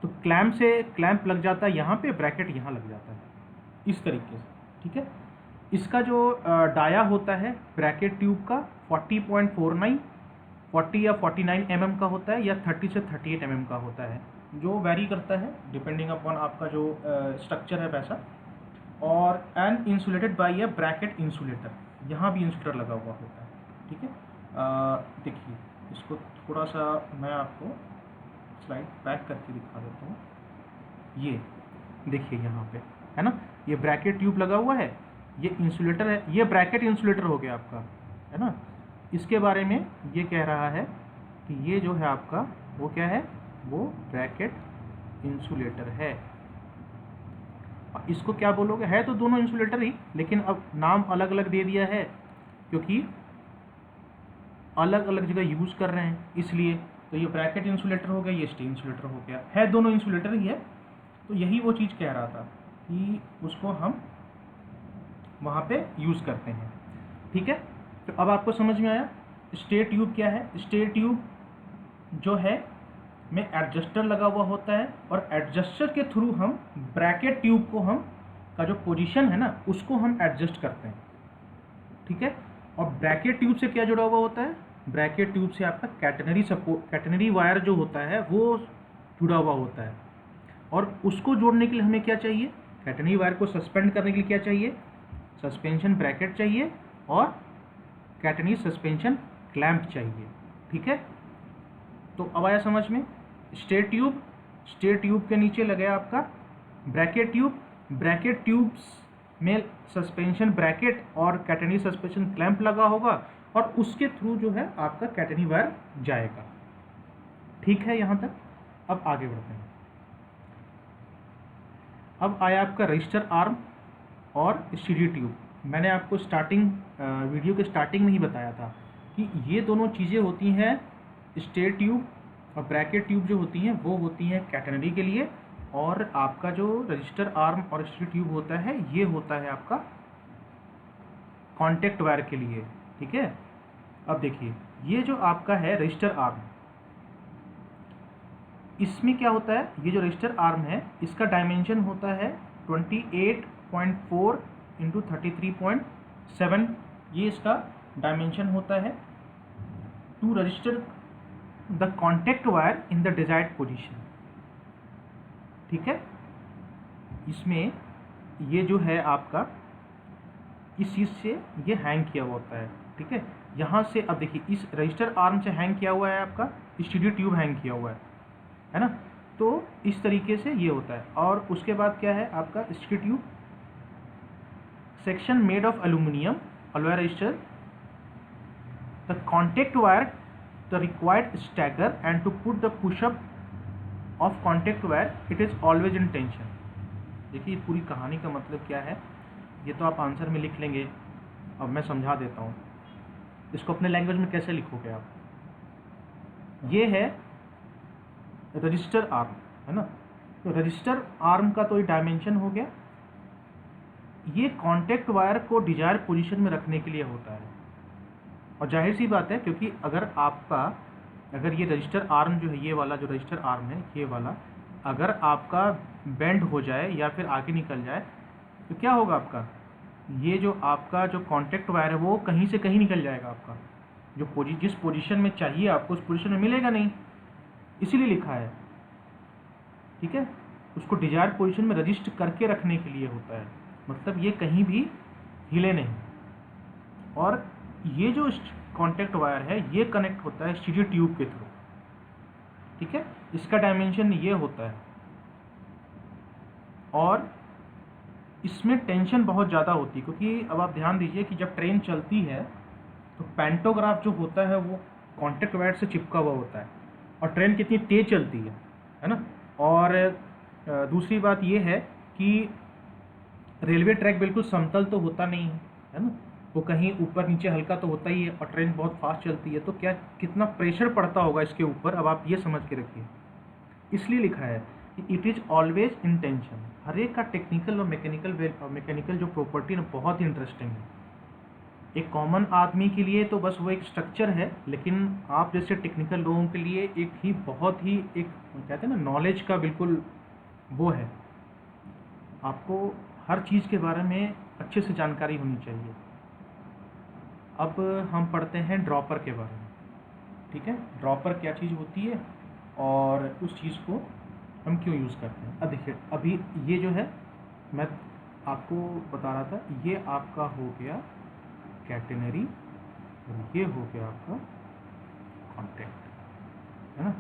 तो क्लैंप लग जाता है यहाँ पे, ब्रैकेट यहाँ लग जाता है इस तरीके से, ठीक है। इसका जो डाया होता है ब्रैकेट ट्यूब का 40.49, 40 या 49 mm का होता है या 30 से 38 mm का होता है, जो वैरी करता है डिपेंडिंग अपॉन आपका जो स्ट्रक्चर है वैसा। और and insulated by a bracket insulator, यहाँ भी इंसुलेटर लगा हुआ होता है, ठीक है। देखिए इसको थोड़ा सा मैं आपको स्लाइड बैक करके दिखा देता हूँ। ये देखिए यहाँ पे है ना, ये ब्रैकेट ट्यूब लगा हुआ है, ये इंसुलेटर है, ये ब्रैकेट इंसुलेटर हो गया आपका, है ना। इसके बारे में ये कह रहा है कि ये जो है आपका वो क्या है, वो ब्रैकेट इंसुलेटर है। इसको क्या बोलोगे, है तो दोनों इंसुलेटर ही, लेकिन अब नाम अलग अलग दे दिया है क्योंकि अलग अलग जगह यूज़ कर रहे हैं इसलिए। तो ये ब्रैकेट इंसुलेटर हो गया, ये स्टे इंसुलेटर हो गया, है दोनों इंसुलेटर ही है। तो यही वो चीज़ कह रहा था कि उसको हम वहाँ पे यूज़ करते हैं, ठीक है। तो अब आपको समझ में आया स्टे ट्यूब क्या है। स्टे ट्यूब जो है में एडजस्टर लगा हुआ होता है और एडजस्टर के थ्रू हम ब्रैकेट ट्यूब को हम का जो पोजीशन है ना उसको हम एडजस्ट करते हैं, ठीक है। और ब्रैकेट ट्यूब से क्या जुड़ा हुआ होता है, ब्रैकेट ट्यूब से आपका कैटेनरी वायर जो होता है वो जुड़ा हुआ होता है। और उसको जोड़ने के लिए हमें क्या चाहिए, कैटेनरी वायर को सस्पेंड करने के लिए क्या चाहिए, सस्पेंशन ब्रैकेट चाहिए और कैटेनरी सस्पेंशन क्लैंप चाहिए, ठीक है। तो अब आया समझ में। स्टे ट्यूब के नीचे लगा आपका ब्रैकेट ट्यूब्स में सस्पेंशन ब्रैकेट और कैटेनरी सस्पेंशन क्लैंप लगा होगा और उसके थ्रू जो है आपका कैटेनरी वायर जाएगा, ठीक है यहाँ तक। अब आगे बढ़ते हैं। अब आया आपका रजिस्टर आर्म और स्टीडी ट्यूब। मैंने आपको वीडियो के स्टार्टिंग में ही बताया था कि ये दोनों चीज़ें होती हैं, स्टे ट्यूब और ब्रैकेट ट्यूब जो होती हैं वो होती हैं कैटेनरी के लिए, और आपका जो रजिस्टर आर्म और स्टीडी ट्यूब होता है ये होता है आपका कॉन्टैक्ट वायर के लिए, ठीक है। अब देखिए ये जो आपका है रजिस्टर आर्म, इसमें क्या होता है, ये जो रजिस्टर आर्म है इसका डायमेंशन होता है 28.4 × 33.7 ये इसका डायमेंशन होता है to register the contact wire in the desired position. ठीक है, इसमें ये जो है आपका इस चीज़ से ये हैंग किया हुआ होता है। ठीक है, यहाँ से अब देखिए इस रजिस्टर आर्म से हैंग किया हुआ है, आपका स्टीरियो ट्यूब हैंग किया हुआ है ना। तो इस तरीके से ये होता है। और उसके बाद क्या है आपका steady tube section made of aluminium alloy register the contact wire the required stagger and to put the pushup of contact wire it is always in tension. देखिए पूरी कहानी का मतलब क्या है, ये तो आप आंसर में लिख लेंगे। अब मैं समझा देता हूँ इसको अपने लैंग्वेज में कैसे लिखोगे आप। ये है रजिस्टर आर्म, है ना। तो रजिस्टर आर्म का तो ये डायमेंशन हो गया। ये कॉन्टेक्ट वायर को डिजायर पोजीशन में रखने के लिए होता है। और जाहिर सी बात है, क्योंकि अगर ये रजिस्टर आर्म जो है, ये वाला जो रजिस्टर आर्म है ये वाला, अगर आपका बेंड हो जाए या फिर आगे निकल जाए तो क्या होगा आपका, ये जो आपका जो कॉन्टेक्ट वायर है वो कहीं से कहीं निकल जाएगा। आपका जो जिस पोजीशन में चाहिए आपको उस पोजीशन में मिलेगा नहीं, इसीलिए लिखा है। ठीक है, उसको डिजायर पोजीशन में रजिस्टर करके रखने के लिए होता है, मतलब ये कहीं भी हिले नहीं। और ये जो कॉन्टेक्ट वायर है ये कनेक्ट होता है स्टीरियो ट्यूब के थ्रू। ठीक है, इसका डायमेंशन ये होता है। और इसमें टेंशन बहुत ज़्यादा होती है, क्योंकि अब आप ध्यान दीजिए कि जब ट्रेन चलती है तो पैंटोग्राफ जो होता है वो कॉन्टेक्ट वायर से चिपका हुआ होता है। और ट्रेन कितनी तेज चलती है ना। और दूसरी बात ये है कि रेलवे ट्रैक बिल्कुल समतल तो होता नहीं है ना, वो कहीं ऊपर नीचे हल्का तो होता ही है। और ट्रेन बहुत फास्ट चलती है, तो क्या कितना प्रेशर पड़ता होगा इसके ऊपर, अब आप ये समझ के रखिए। इसलिए लिखा है कि it is always in tension. हर एक का टेक्निकल और मैकेनिकल जो प्रॉपर्टी ना बहुत ही इंटरेस्टिंग है। एक कॉमन आदमी के लिए तो बस वो एक स्ट्रक्चर है, लेकिन आप जैसे टेक्निकल लोगों के लिए एक ही बहुत ही एक कहते हैं ना नॉलेज का बिल्कुल वो है। आपको हर चीज़ के बारे में अच्छे से जानकारी होनी चाहिए। अब हम पढ़ते हैं ड्रॉपर के बारे में। ठीक है, ड्रॉपर क्या चीज़ होती है और उस चीज़ को हम क्यों यूज़ करते हैं। अब देखिए, अभी ये जो है मैं आपको बता रहा था, ये आपका हो गया कैटेनरी और ये हो गया आपका कॉन्टेक्ट, है ना।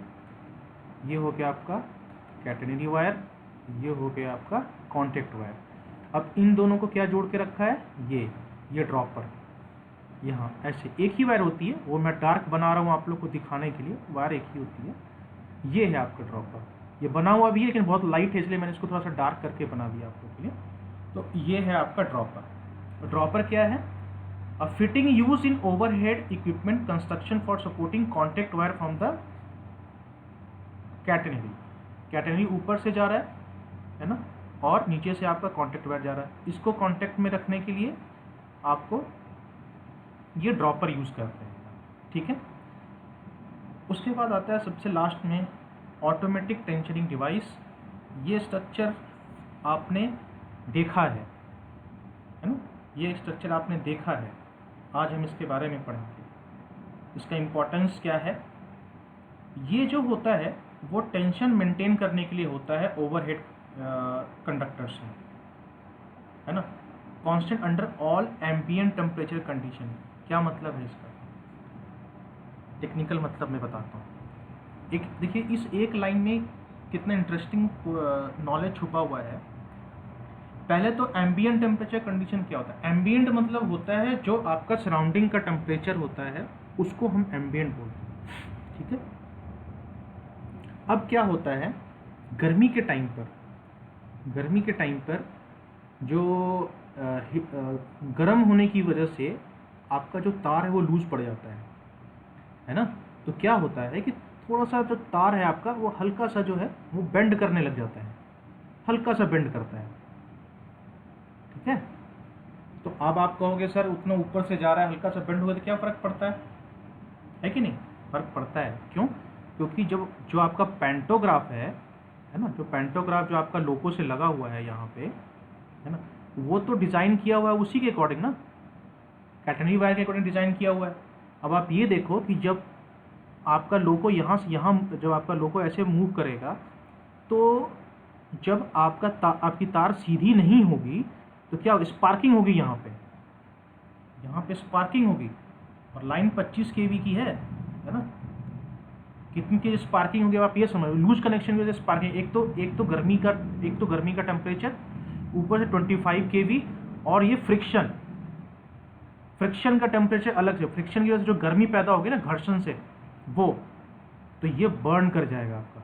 ये हो गया आपका कैटेनरी वायर, ये हो गया आपका कॉन्टेक्ट वायर। अब इन दोनों को क्या जोड़ के रखा है, ये ड्रॉपर। यहाँ ऐसे एक ही वायर होती है, वो मैं डार्क बना रहा हूँ आप लोग को दिखाने के लिए, वायर एक ही होती है। ये है आपका ड्रॉपर, ये बना हुआ भी है लेकिन बहुत लाइट है, इसलिए मैंने इसको थोड़ा सा डार्क करके बना दिया आप लोग के लिए। तो ये है आपका ड्रॉपर। ड्रॉपर क्या है, अ fitting use in overhead equipment construction for supporting contact wire from the catenary. Catenary ऊपर से जा रहा है ना, और नीचे से आपका कॉन्टेक्ट वायर जा रहा है। इसको कॉन्टेक्ट में रखने के लिए आपको ये ड्रॉपर यूज़ करते हैं। ठीक है, उसके बाद आता है सबसे लास्ट में ऑटोमेटिक टेंशनिंग डिवाइस। ये स्ट्रक्चर आपने देखा है ना, ये स्ट्रक्चर आपने देखा है। आज हम इसके बारे में पढ़ेंगे, इसका इम्पोर्टेंस क्या है। ये जो होता है वो टेंशन मेंटेन करने के लिए होता है ओवरहेड कंडक्टर्स में, है ना। Constant under all ambient temperature condition. क्या मतलब है इसका, टेक्निकल मतलब मैं बताता हूँ। एक देखिए, इस एक लाइन में कितना इंटरेस्टिंग नॉलेज छुपा हुआ है। पहले तो एम्बिएंट टेम्परेचर कंडीशन क्या होता है। एम्बिएंट मतलब होता है जो आपका सराउंडिंग का टेम्परेचर होता है, उसको हम एम्बिएंट बोलते हैं। ठीक है, अब क्या होता है, गर्मी के टाइम पर जो गर्म होने की वजह से आपका जो तार है वो लूज पड़ जाता है ना। तो क्या होता है कि थोड़ा सा जो तार है आपका वो हल्का सा जो है वो बेंड करने लग जाता है, हल्का सा बेंड करता है। ठीक है, तो अब आप कहोगे सर उतना ऊपर से जा रहा है, हल्का सा बेंड हुआ तो क्या फ़र्क पड़ता है कि नहीं। फ़र्क पड़ता है, क्यों, क्योंकि जब जो आपका पैंटोग्राफ है ना, जो पैंटोग्राफ जो आपका लोगो से लगा हुआ है यहाँ पे, है ना, वो तो डिज़ाइन किया हुआ है उसी के अकॉर्डिंग ना। कैटेनरी वायर के अकॉर्डिंग डिज़ाइन किया हुआ है। अब आप ये देखो कि जब आपका लोको यहाँ से यहाँ, जब आपका लोको ऐसे मूव करेगा तो जब आपकी तार सीधी नहीं होगी तो क्या स्पार्किंग होगी, यहाँ पे स्पार्किंग होगी। और लाइन 25 kV की है ना, कितनी की स्पार्किंग होगी आप ये समझ। लूज कनेक्शन की वजह से स्पार्किंग, एक तो गर्मी का टेम्परेचर, ऊपर से 25 kV, और ये फ्रिक्शन का टेम्परेचर अलग से, फ्रिक्शन की वजह से जो गर्मी पैदा होगी ना घर्षण से, वो तो ये बर्न कर जाएगा आपका।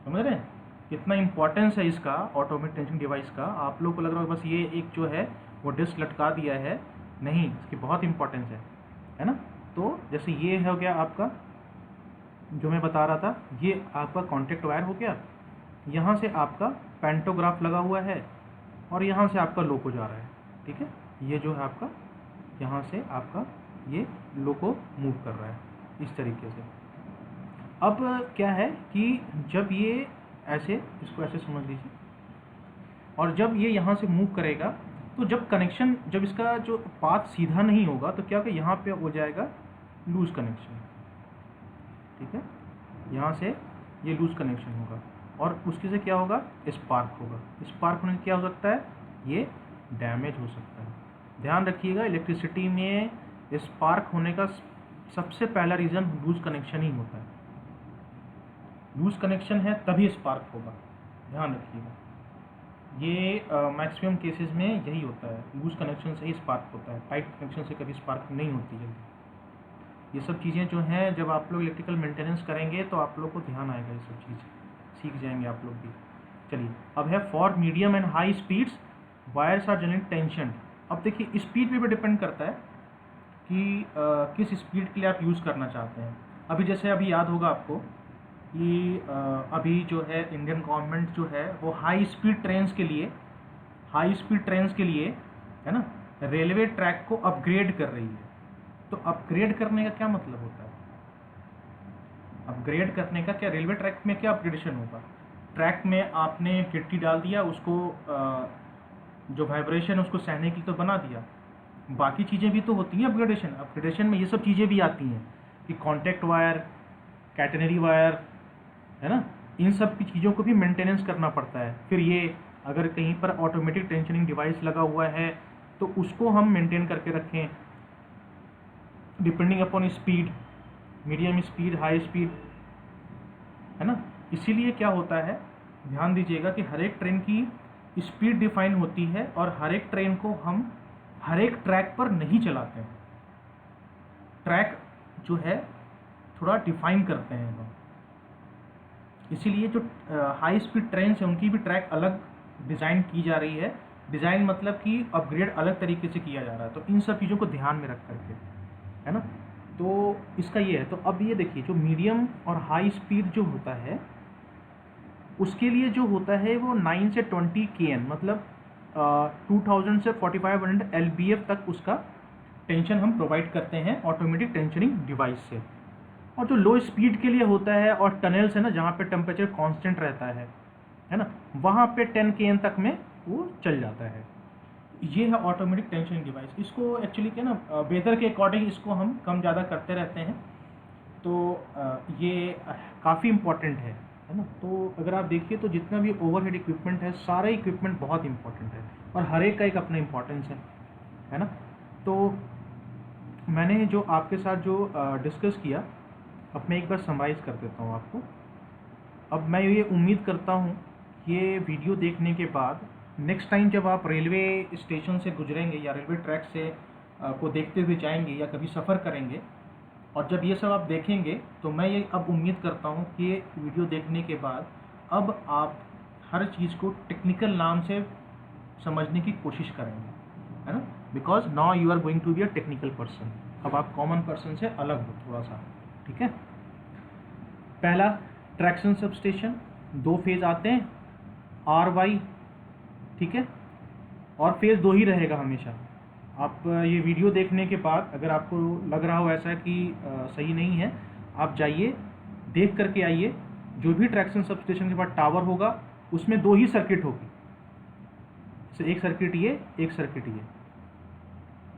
समझ रहे हैं कितना इंपॉर्टेंस है इसका ऑटोमेटिक टेंशन डिवाइस का। आप लोग को लग रहा है बस ये एक जो है वो डिस्क लटका दिया है, नहीं, इसकी बहुत इंपॉर्टेंस है ना। तो जैसे ये हो गया आपका जो मैं बता रहा था, ये आपका कॉन्टेक्ट वायर हो गया, यहाँ से आपका पेंटोग्राफ लगा हुआ है और यहाँ से आपका लोको जा रहा है। ठीक है, ये जो है आपका यहाँ से आपका ये लोको मूव कर रहा है इस तरीके से। अब क्या है कि जब ये ऐसे, इसको ऐसे समझ लीजिए, और जब ये यहाँ से मूव करेगा तो जब इसका जो पाथ सीधा नहीं होगा तो क्या होगा, यहाँ पे हो जाएगा लूज कनेक्शन। ठीक है, यहाँ से ये लूज कनेक्शन होगा और उसके से क्या होगा, स्पार्क होगा। स्पार्क होने से क्या हो सकता है, ये डैमेज हो सकता है। ध्यान रखिएगा, इलेक्ट्रिसिटी में स्पार्क होने का सबसे पहला रीज़न लूज कनेक्शन ही होता है। लूज कनेक्शन है तभी स्पार्क होगा, ध्यान रखिएगा। ये मैक्सिमम केसेस में यही होता है, लूज कनेक्शन से ही स्पार्क होता है, टाइट कनेक्शन से कभी स्पार्क नहीं होती है। ये सब चीज़ें जो हैं, जब आप लोग इलेक्ट्रिकल मेंटेनेंस करेंगे तो आप लोग को ध्यान आएगा, ये सब चीज़ सीख जाएंगे आप लोग भी। चलिए, अब है for medium and high speeds wires are generate tension. अब देखिए स्पीड पे भी डिपेंड करता है कि किस स्पीड के लिए आप यूज़ करना चाहते हैं। अभी याद होगा आपको कि अभी जो है इंडियन गवर्नमेंट जो है वो हाई स्पीड ट्रेन्स के लिए है ना, रेलवे ट्रैक को अपग्रेड कर रही है। तो अपग्रेड करने का क्या मतलब होता है, अपग्रेड करने का क्या, रेलवे ट्रैक में क्या अपग्रेडेशन होगा, ट्रैक में आपने गिट्टी डाल दिया, उसको जो वाइब्रेशन उसको सहने के लिए तो बना दिया, बाकी चीज़ें भी तो होती हैं अपग्रेडेशन में ये सब चीज़ें भी आती हैं कि कॉन्टैक्ट वायर, कैटेनरी वायर, है ना, इन सब की चीज़ों को भी मेंटेनेंस करना पड़ता है। फिर ये अगर कहीं पर ऑटोमेटिक टेंशनिंग डिवाइस लगा हुआ है तो उसको हम मेंटेन करके रखें depending upon speed, medium speed, high speed, है ना। इसीलिए क्या होता है, ध्यान दीजिएगा कि हर एक ट्रेन की स्पीड डिफाइन होती है और हर एक ट्रेन को हम हर एक ट्रैक पर नहीं चलाते हैं, ट्रैक जो है थोड़ा डिफाइन करते हैं हम। इसीलिए जो हाई स्पीड ट्रेन है उनकी भी ट्रैक अलग डिज़ाइन की जा रही है। डिज़ाइन मतलब कि अपग्रेड अलग तरीके से किया जा रहा है। तो इन सब चीज़ों को ध्यान में रख करके, है ना, तो इसका ये है। तो अब ये देखिए, जो मीडियम और हाई स्पीड जो होता है उसके लिए जो होता है वो 9 से 20 kN, मतलब 2000 से 4500 LBF तक उसका टेंशन हम प्रोवाइड करते हैं ऑटोमेटिक टेंशनिंग डिवाइस से। और जो लो स्पीड के लिए होता है और टनल्स है ना, जहाँ पे टेम्परेचर कांस्टेंट रहता है ना, वहाँ पे 10 kN तक में वो चल जाता है। ये है ऑटोमेटिक टेंशनिंग डिवाइस। इसको एक्चुअली क्या ना, वेदर के अकॉर्डिंग इसको हम कम ज़्यादा करते रहते हैं, तो ये काफ़ी इम्पॉर्टेंट है ना। तो अगर आप देखिए तो जितना भी ओवरहेड इक्विपमेंट है, सारे इक्विपमेंट बहुत इंपॉर्टेंट है और हर एक का एक अपना इम्पोर्टेंस है ना। तो मैंने जो आपके साथ जो डिस्कस किया, अब मैं एक बार समराइज़ कर देता हूँ आपको। अब मैं ये उम्मीद करता हूँ ये वीडियो देखने के बाद नेक्स्ट टाइम जब आप रेलवे स्टेशन से गुजरेंगे या रेलवे ट्रैक से को देखते हुए जाएंगे या कभी सफ़र करेंगे, और जब ये सब आप देखेंगे तो मैं ये अब उम्मीद करता हूँ कि ये वीडियो देखने के बाद अब आप हर चीज़ को टेक्निकल नाम से समझने की कोशिश करेंगे, है ना, because now you are going to be a technical person. अब आप कॉमन पर्सन से अलग हो थोड़ा सा, ठीक है। पहला, ट्रैक्शन सबस्टेशन, 2 फेज़ आते हैं RY, ठीक है, और फेज़ 2 ही रहेगा हमेशा। आप ये वीडियो देखने के बाद अगर आपको लग रहा हो ऐसा कि सही नहीं है, आप जाइए देख करके आइए। जो भी ट्रैक्शन सबस्टेशन के बाद टावर होगा उसमें 2 ही सर्किट होगी, एक सर्किट ये, एक सर्किट ये,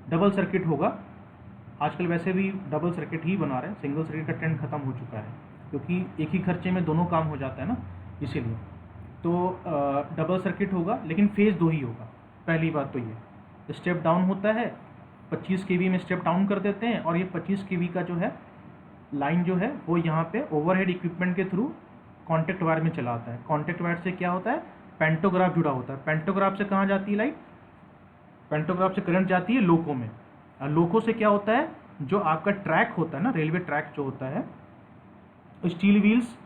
डबल सर्किट होगा। आजकल वैसे भी डबल सर्किट ही बना रहे हैं, सिंगल सर्किट का ट्रेंड खत्म हो चुका है, क्योंकि एक ही खर्चे में दोनों काम हो जाता है ना, इसीलिए। तो डबल सर्किट होगा, लेकिन फेज़ 2 ही होगा। पहली बात तो ये स्टेप डाउन होता है, 25 kV में स्टेप डाउन कर देते हैं, और ये 25 kV का जो है लाइन जो है वो यहाँ पे ओवरहेड इक्विपमेंट के थ्रू कॉन्टेक्ट वायर में चला आता है। कॉन्टेक्ट वायर से क्या होता है, पेंटोग्राफ जुड़ा होता है। पेंटोग्राफ से कहाँ जाती है लाइट, पेंटोग्राफ से करंट जाती है लोको में। और लोको से क्या होता है, जो आपका ट्रैक होता है ना, रेलवे ट्रैक जो होता है, स्टील व्हील्स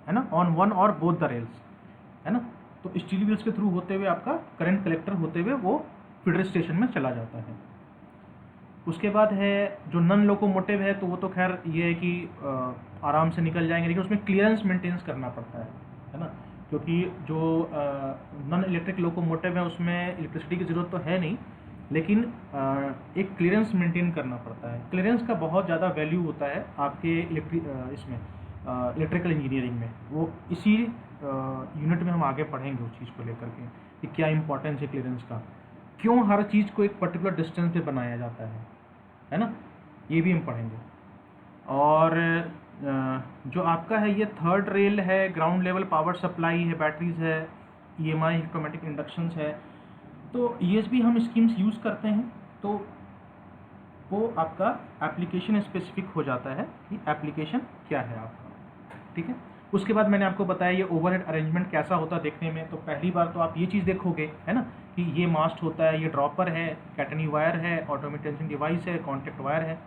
है ना, on one or both the rails है ना, तो स्टील व्हील्स के थ्रू होते हुए आपका करंट कलेक्टर होते हुए वो फीडर स्टेशन में चला जाता है। उसके बाद है जो नॉन लोकोमोटिव है, तो वो तो खैर ये है कि आराम से निकल जाएंगे, लेकिन उसमें क्लियरेंस मेंटेनेंस करना पड़ता है ना, क्योंकि जो नॉन इलेक्ट्रिक लोकोमोटिव है उसमें इलेक्ट्रिसिटी की ज़रूरत तो है नहीं, लेकिन एक क्लियरेंस मेंटेन करना पड़ता है। क्लियरेंस का बहुत ज़्यादा वैल्यू होता है आपके इलेक्ट्रिकल इंजीनियरिंग में। वो इसी यूनिट में हम आगे पढ़ेंगे उस चीज़ को लेकर के कि क्या इंपॉर्टेंस है क्लियरेंस का, क्यों हर चीज़ को एक पर्टिकुलर डिस्टेंस पे बनाया जाता है ना, ये भी हम पढ़ेंगे। और जो आपका है ये थर्ड रेल है, ग्राउंड लेवल पावर सप्लाई है, बैटरीज है, EMI ऑटोमेटिक इंडक्शंस है, तो ESB हम स्कीम्स यूज़ करते हैं, तो वो आपका एप्लीकेशन स्पेसिफिक हो जाता है कि एप्लीकेशन क्या है आपका, ठीक है। उसके बाद मैंने आपको बताया ये ओवरहेड अरेंजमेंट कैसा होता है देखने में। तो पहली बार तो आप ये चीज़ देखोगे है ना कि ये मास्ट होता है, ये ड्रॉपर है, कैटनी वायर है, ऑटोमेटेशन डिवाइस है, कॉन्टेक्ट वायर है।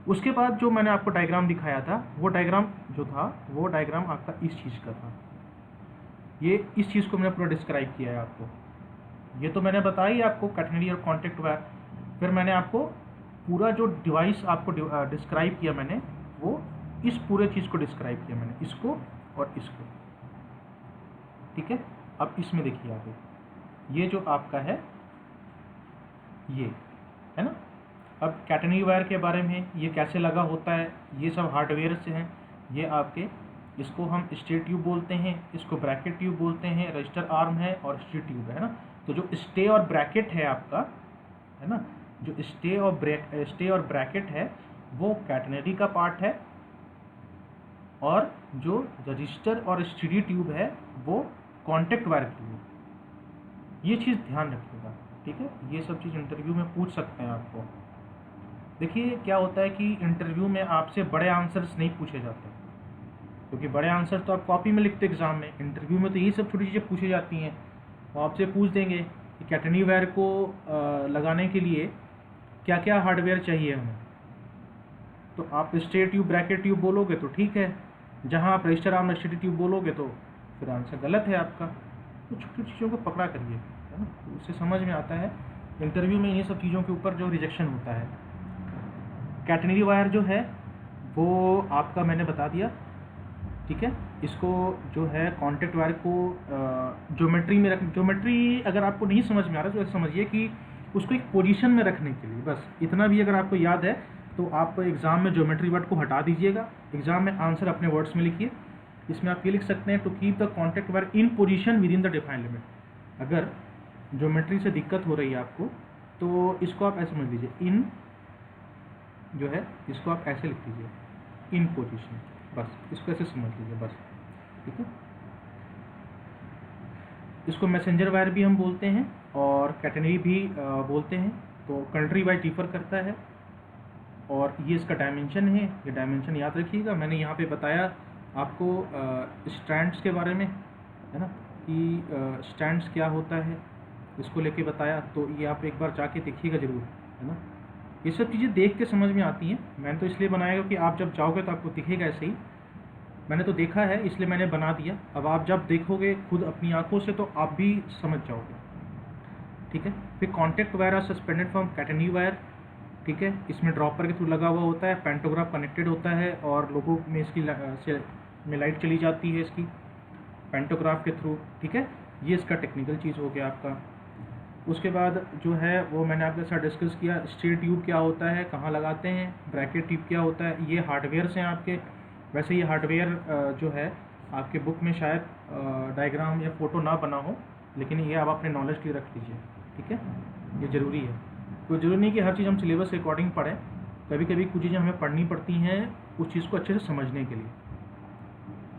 उसके बाद जो मैंने आपको डायग्राम दिखाया था, वो डायग्राम जो था वो डायग्राम आपका इस चीज़ का था। ये इस चीज़ को मैंने पूरा डिस्क्राइब किया है आपको। ये तो मैंने बताया ही आपको कैटनरी और कॉन्टेक्ट वायर। फिर मैंने आपको पूरा जो डिवाइस आपको डिस्क्राइब किया मैंने, वो इस पूरे चीज़ को डिस्क्राइब किया मैंने, इसको और इसको, ठीक है। अब इसमें देखिए आगे, ये जो आपका है ये है ना। अब कैटनरी वायर के बारे में, ये कैसे लगा होता है, ये सब हार्डवेयर से हैं। ये आपके, इसको हम स्टे ट्यूब बोलते हैं, इसको ब्रैकेट ट्यूब बोलते हैं, रजिस्टर आर्म है और स्टे ट्यूब है ना। तो जो स्टे और ब्रैकेट है आपका है ना, जो स्टे और ब्रैकेट है वो कैटनरी का पार्ट है, और जो रजिस्टर और स्टीडी ट्यूब है वो कॉन्टेक्ट वायर ट्यूब। ये चीज़ ध्यान रखिएगा, ठीक है। ये सब चीज़ इंटरव्यू में पूछ सकते हैं आपको। देखिए क्या होता है कि इंटरव्यू में आपसे बड़े आंसर्स नहीं पूछे जाते, क्योंकि बड़े आंसर्स तो आप कॉपी में लिखते एग्जाम में। इंटरव्यू में तो ये सब छोटी चीज़ें पूछी जाती हैं। वो आपसे पूछ देंगे कि कैटनरी वायर को लगाने के लिए क्या क्या हार्डवेयर चाहिए हमें। तो आप स्टे ट्यूब ब्रैकेट ट्यूब बोलोगे तो ठीक है, जहाँ आप रजिस्टर आर्म स्टीडी ट्यूब बोलोगे तो फिर आंसर गलत है आपका। तो छोटी चीज़ों को पकड़ा करिए, है ना, उससे समझ में आता है। इंटरव्यू में ये सब चीज़ों के ऊपर जो रिजेक्शन होता है। कैटनरी वायर जो है वो आपका मैंने बता दिया, ठीक है। इसको जो है कॉन्टेक्ट वायर को ज्योमेट्री में ज्योमेट्री अगर आपको नहीं समझ में आ रहा तो समझिए कि उसको एक पोजीशन में रखने के लिए, बस इतना भी अगर आपको याद है तो आप एग्ज़ाम में ज्योमेट्री वर्ड को हटा दीजिएगा। एग्ज़ाम में आंसर अपने वर्ड्स में लिखिए। इसमें आप ये लिख सकते हैं, to keep the contact wire in position within the defined limit. अगर ज्योमेट्री से दिक्कत हो रही है आपको तो इसको आप ऐसे समझ लीजिए, इन जो है इसको आप ऐसे लिख लीजिए, इन पोजीशन, बस इसको ऐसे समझ लीजिए बस, ठीक है। इसको मैसेंजर वायर भी हम बोलते हैं और कैटनरी भी बोलते हैं। तो कंट्री वाइज डिफर करता है। और ये इसका डायमेंशन है, ये डायमेंशन याद रखिएगा। मैंने यहाँ पे बताया आपको स्टैंड्स के बारे में, है ना, कि स्टैंड्स क्या होता है, इसको लेके बताया। तो ये आप एक बार जाके देखिएगा ज़रूर, है ना। ये सब चीज़ें देख के समझ में आती हैं। मैंने तो इसलिए बनाया कि आप जब जाओगे तो आपको दिखेगा ऐसे ही। मैंने तो देखा है इसलिए मैंने बना दिया। अब आप जब देखोगे खुद अपनी आंखों से तो आप भी समझ जाओगे, ठीक है। फिर contact wire are suspended from catenary wire, ठीक है। इसमें ड्रॉपर के थ्रू लगा हुआ होता है, पेंटोग्राफ कनेक्टेड होता है और लोगों में इसकी में लाइट चली जाती है इसकी पेंटोग्राफ के थ्रू, ठीक है। ये इसका टेक्निकल चीज़ हो गया आपका। उसके बाद जो है वो मैंने आपके साथ डिस्कस किया, स्टे ट्यूब क्या होता है, कहाँ लगाते हैं, ब्रैकेट ट्यूब क्या होता है। ये हार्डवेयर से हैं आपके। वैसे ये हार्डवेयर जो है आपके बुक में शायद डायग्राम या फ़ोटो ना बना हो, लेकिन ये आप अपने नॉलेज के लिए रख लीजिए, ठीक है, ये ज़रूरी है। कोई ज़रूरी नहीं कि हर चीज़ हम सिलेबस के अकॉर्डिंग पढ़ें, कभी कभी कुछ चीज़ें हमें पढ़नी पड़ती हैं उस चीज़ को अच्छे से समझने के लिए,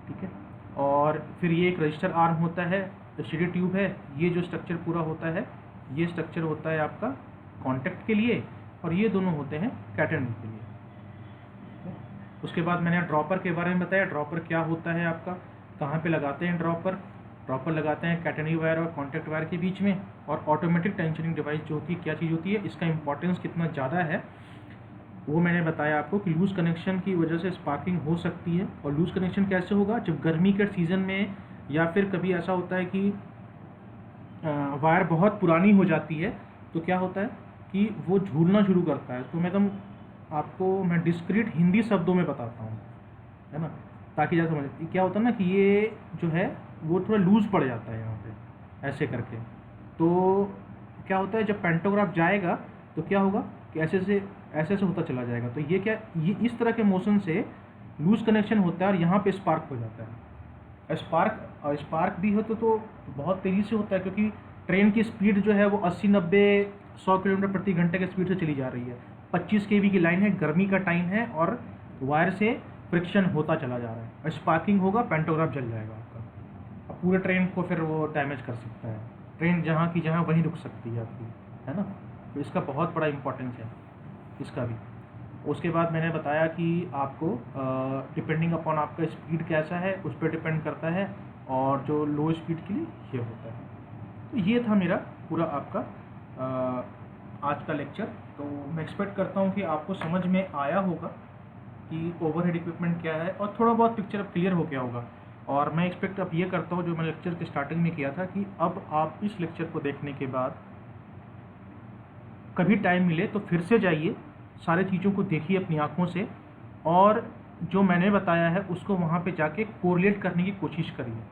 ठीक है। और फिर ये एक रजिस्टर आर्म होता है, स्टडी ट्यूब है, ये जो स्ट्रक्चर पूरा होता है ये स्ट्रक्चर होता है आपका कॉन्टैक्ट के लिए, और ये दोनों होते हैं कैटेनरी के लिए। उसके बाद मैंने ड्रॉपर के बारे में बताया, ड्रॉपर क्या होता है आपका, कहाँ पे लगाते हैं ड्रॉपर। ड्रॉपर लगाते हैं कैटेनरी वायर और कॉन्टैक्ट वायर के बीच में। और ऑटोमेटिक टेंशनिंग डिवाइस जो होती है क्या चीज़ होती है, इसका इंपॉर्टेंस कितना ज़्यादा है वो मैंने बताया आपको कि लूज़ कनेक्शन की वजह से स्पार्किंग हो सकती है। और लूज़ कनेक्शन कैसे होगा, जब गर्मी के सीज़न में या फिर कभी ऐसा होता है कि वायर बहुत पुरानी हो जाती है तो क्या होता है कि वो झूलना शुरू करता है। तो मैं डिस्क्रीट हिंदी शब्दों में बताता हूँ, है ना, ताकि ज़्यादा समझ। क्या होता है ना कि ये जो है वो थोड़ा लूज़ पड़ जाता है यहाँ पे ऐसे करके। तो क्या होता है जब पेंटोग्राफ जाएगा तो क्या होगा कि ऐसे से होता चला जाएगा। तो ये इस तरह के मोशन से लूज़ कनेक्शन होता है और यहाँ पे स्पार्क हो जाता है। स्पार्क भी होता तो बहुत तेज़ी से होता है, क्योंकि ट्रेन की स्पीड जो है वो 80, 90, 100 किलोमीटर प्रति घंटे की स्पीड से चली जा रही है। 25 kV की लाइन है, गर्मी का टाइम है और वायर से फ्रिक्शन होता चला जा रहा है। स्पार्किंग होगा, पेंटोग्राफ जल जाएगा आपका। अब पूरे ट्रेन को फिर वो डैमेज कर सकता है। ट्रेन जहाँ की जहाँ वहीं रुक सकती है आपकी, है ना। तो इसका बहुत बड़ा इंपॉर्टेंस है इसका भी। उसके बाद मैंने बताया कि आपको डिपेंडिंग अपॉन आपका स्पीड कैसा है उस पर डिपेंड करता है, और जो लो स्पीड के लिए ये होता है। तो ये था मेरा पूरा आपका आज का लेक्चर। तो मैं एक्सपेक्ट करता हूँ कि आपको समझ में आया होगा कि ओवरहेड इक्विपमेंट क्या है, और थोड़ा बहुत पिक्चर अब क्लियर हो गया होगा। और मैं एक्सपेक्ट अब ये करता हूँ जो मैं लेक्चर के स्टार्टिंग में किया था कि अब आप इस लेक्चर को देखने के बाद कभी टाइम मिले तो फिर से जाइए, सारी चीज़ों को देखिए अपनी आँखों से, और जो मैंने बताया है उसको वहाँ पे जाके कोरिलेट करने की कोशिश करिए,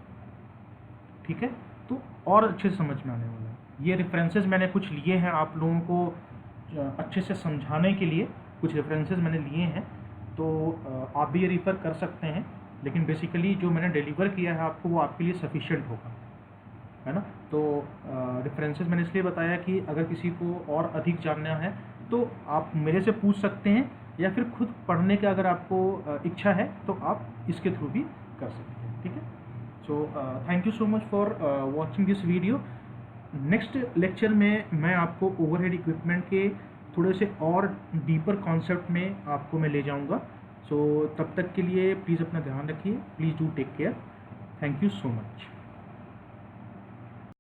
ठीक है। तो और अच्छे से समझ में आने वाला है। ये रेफरेंसेस मैंने कुछ लिए हैं आप लोगों को अच्छे से समझाने के लिए, कुछ रेफरेंसेस मैंने लिए हैं, तो आप भी ये रिफ़र कर सकते हैं। लेकिन बेसिकली जो मैंने डिलीवर किया है आपको वो आपके लिए सफिशिएंट होगा, है ना। तो रेफरेंसेस मैंने इसलिए बताया कि अगर किसी को और अधिक जानना है तो आप मेरे से पूछ सकते हैं, या फिर खुद पढ़ने का अगर आपको इच्छा है तो आप इसके थ्रू भी कर सकते हैं, ठीक है। So thank you so much for watching this video. Next lecture में मैं आपको ओवरहेड इक्विपमेंट के थोड़े से और डीपर कॉन्सेप्ट में आपको मैं ले जाऊंगा। सो तब तक के लिए प्लीज़ अपना ध्यान रखिए, please do take care. Thank you so much.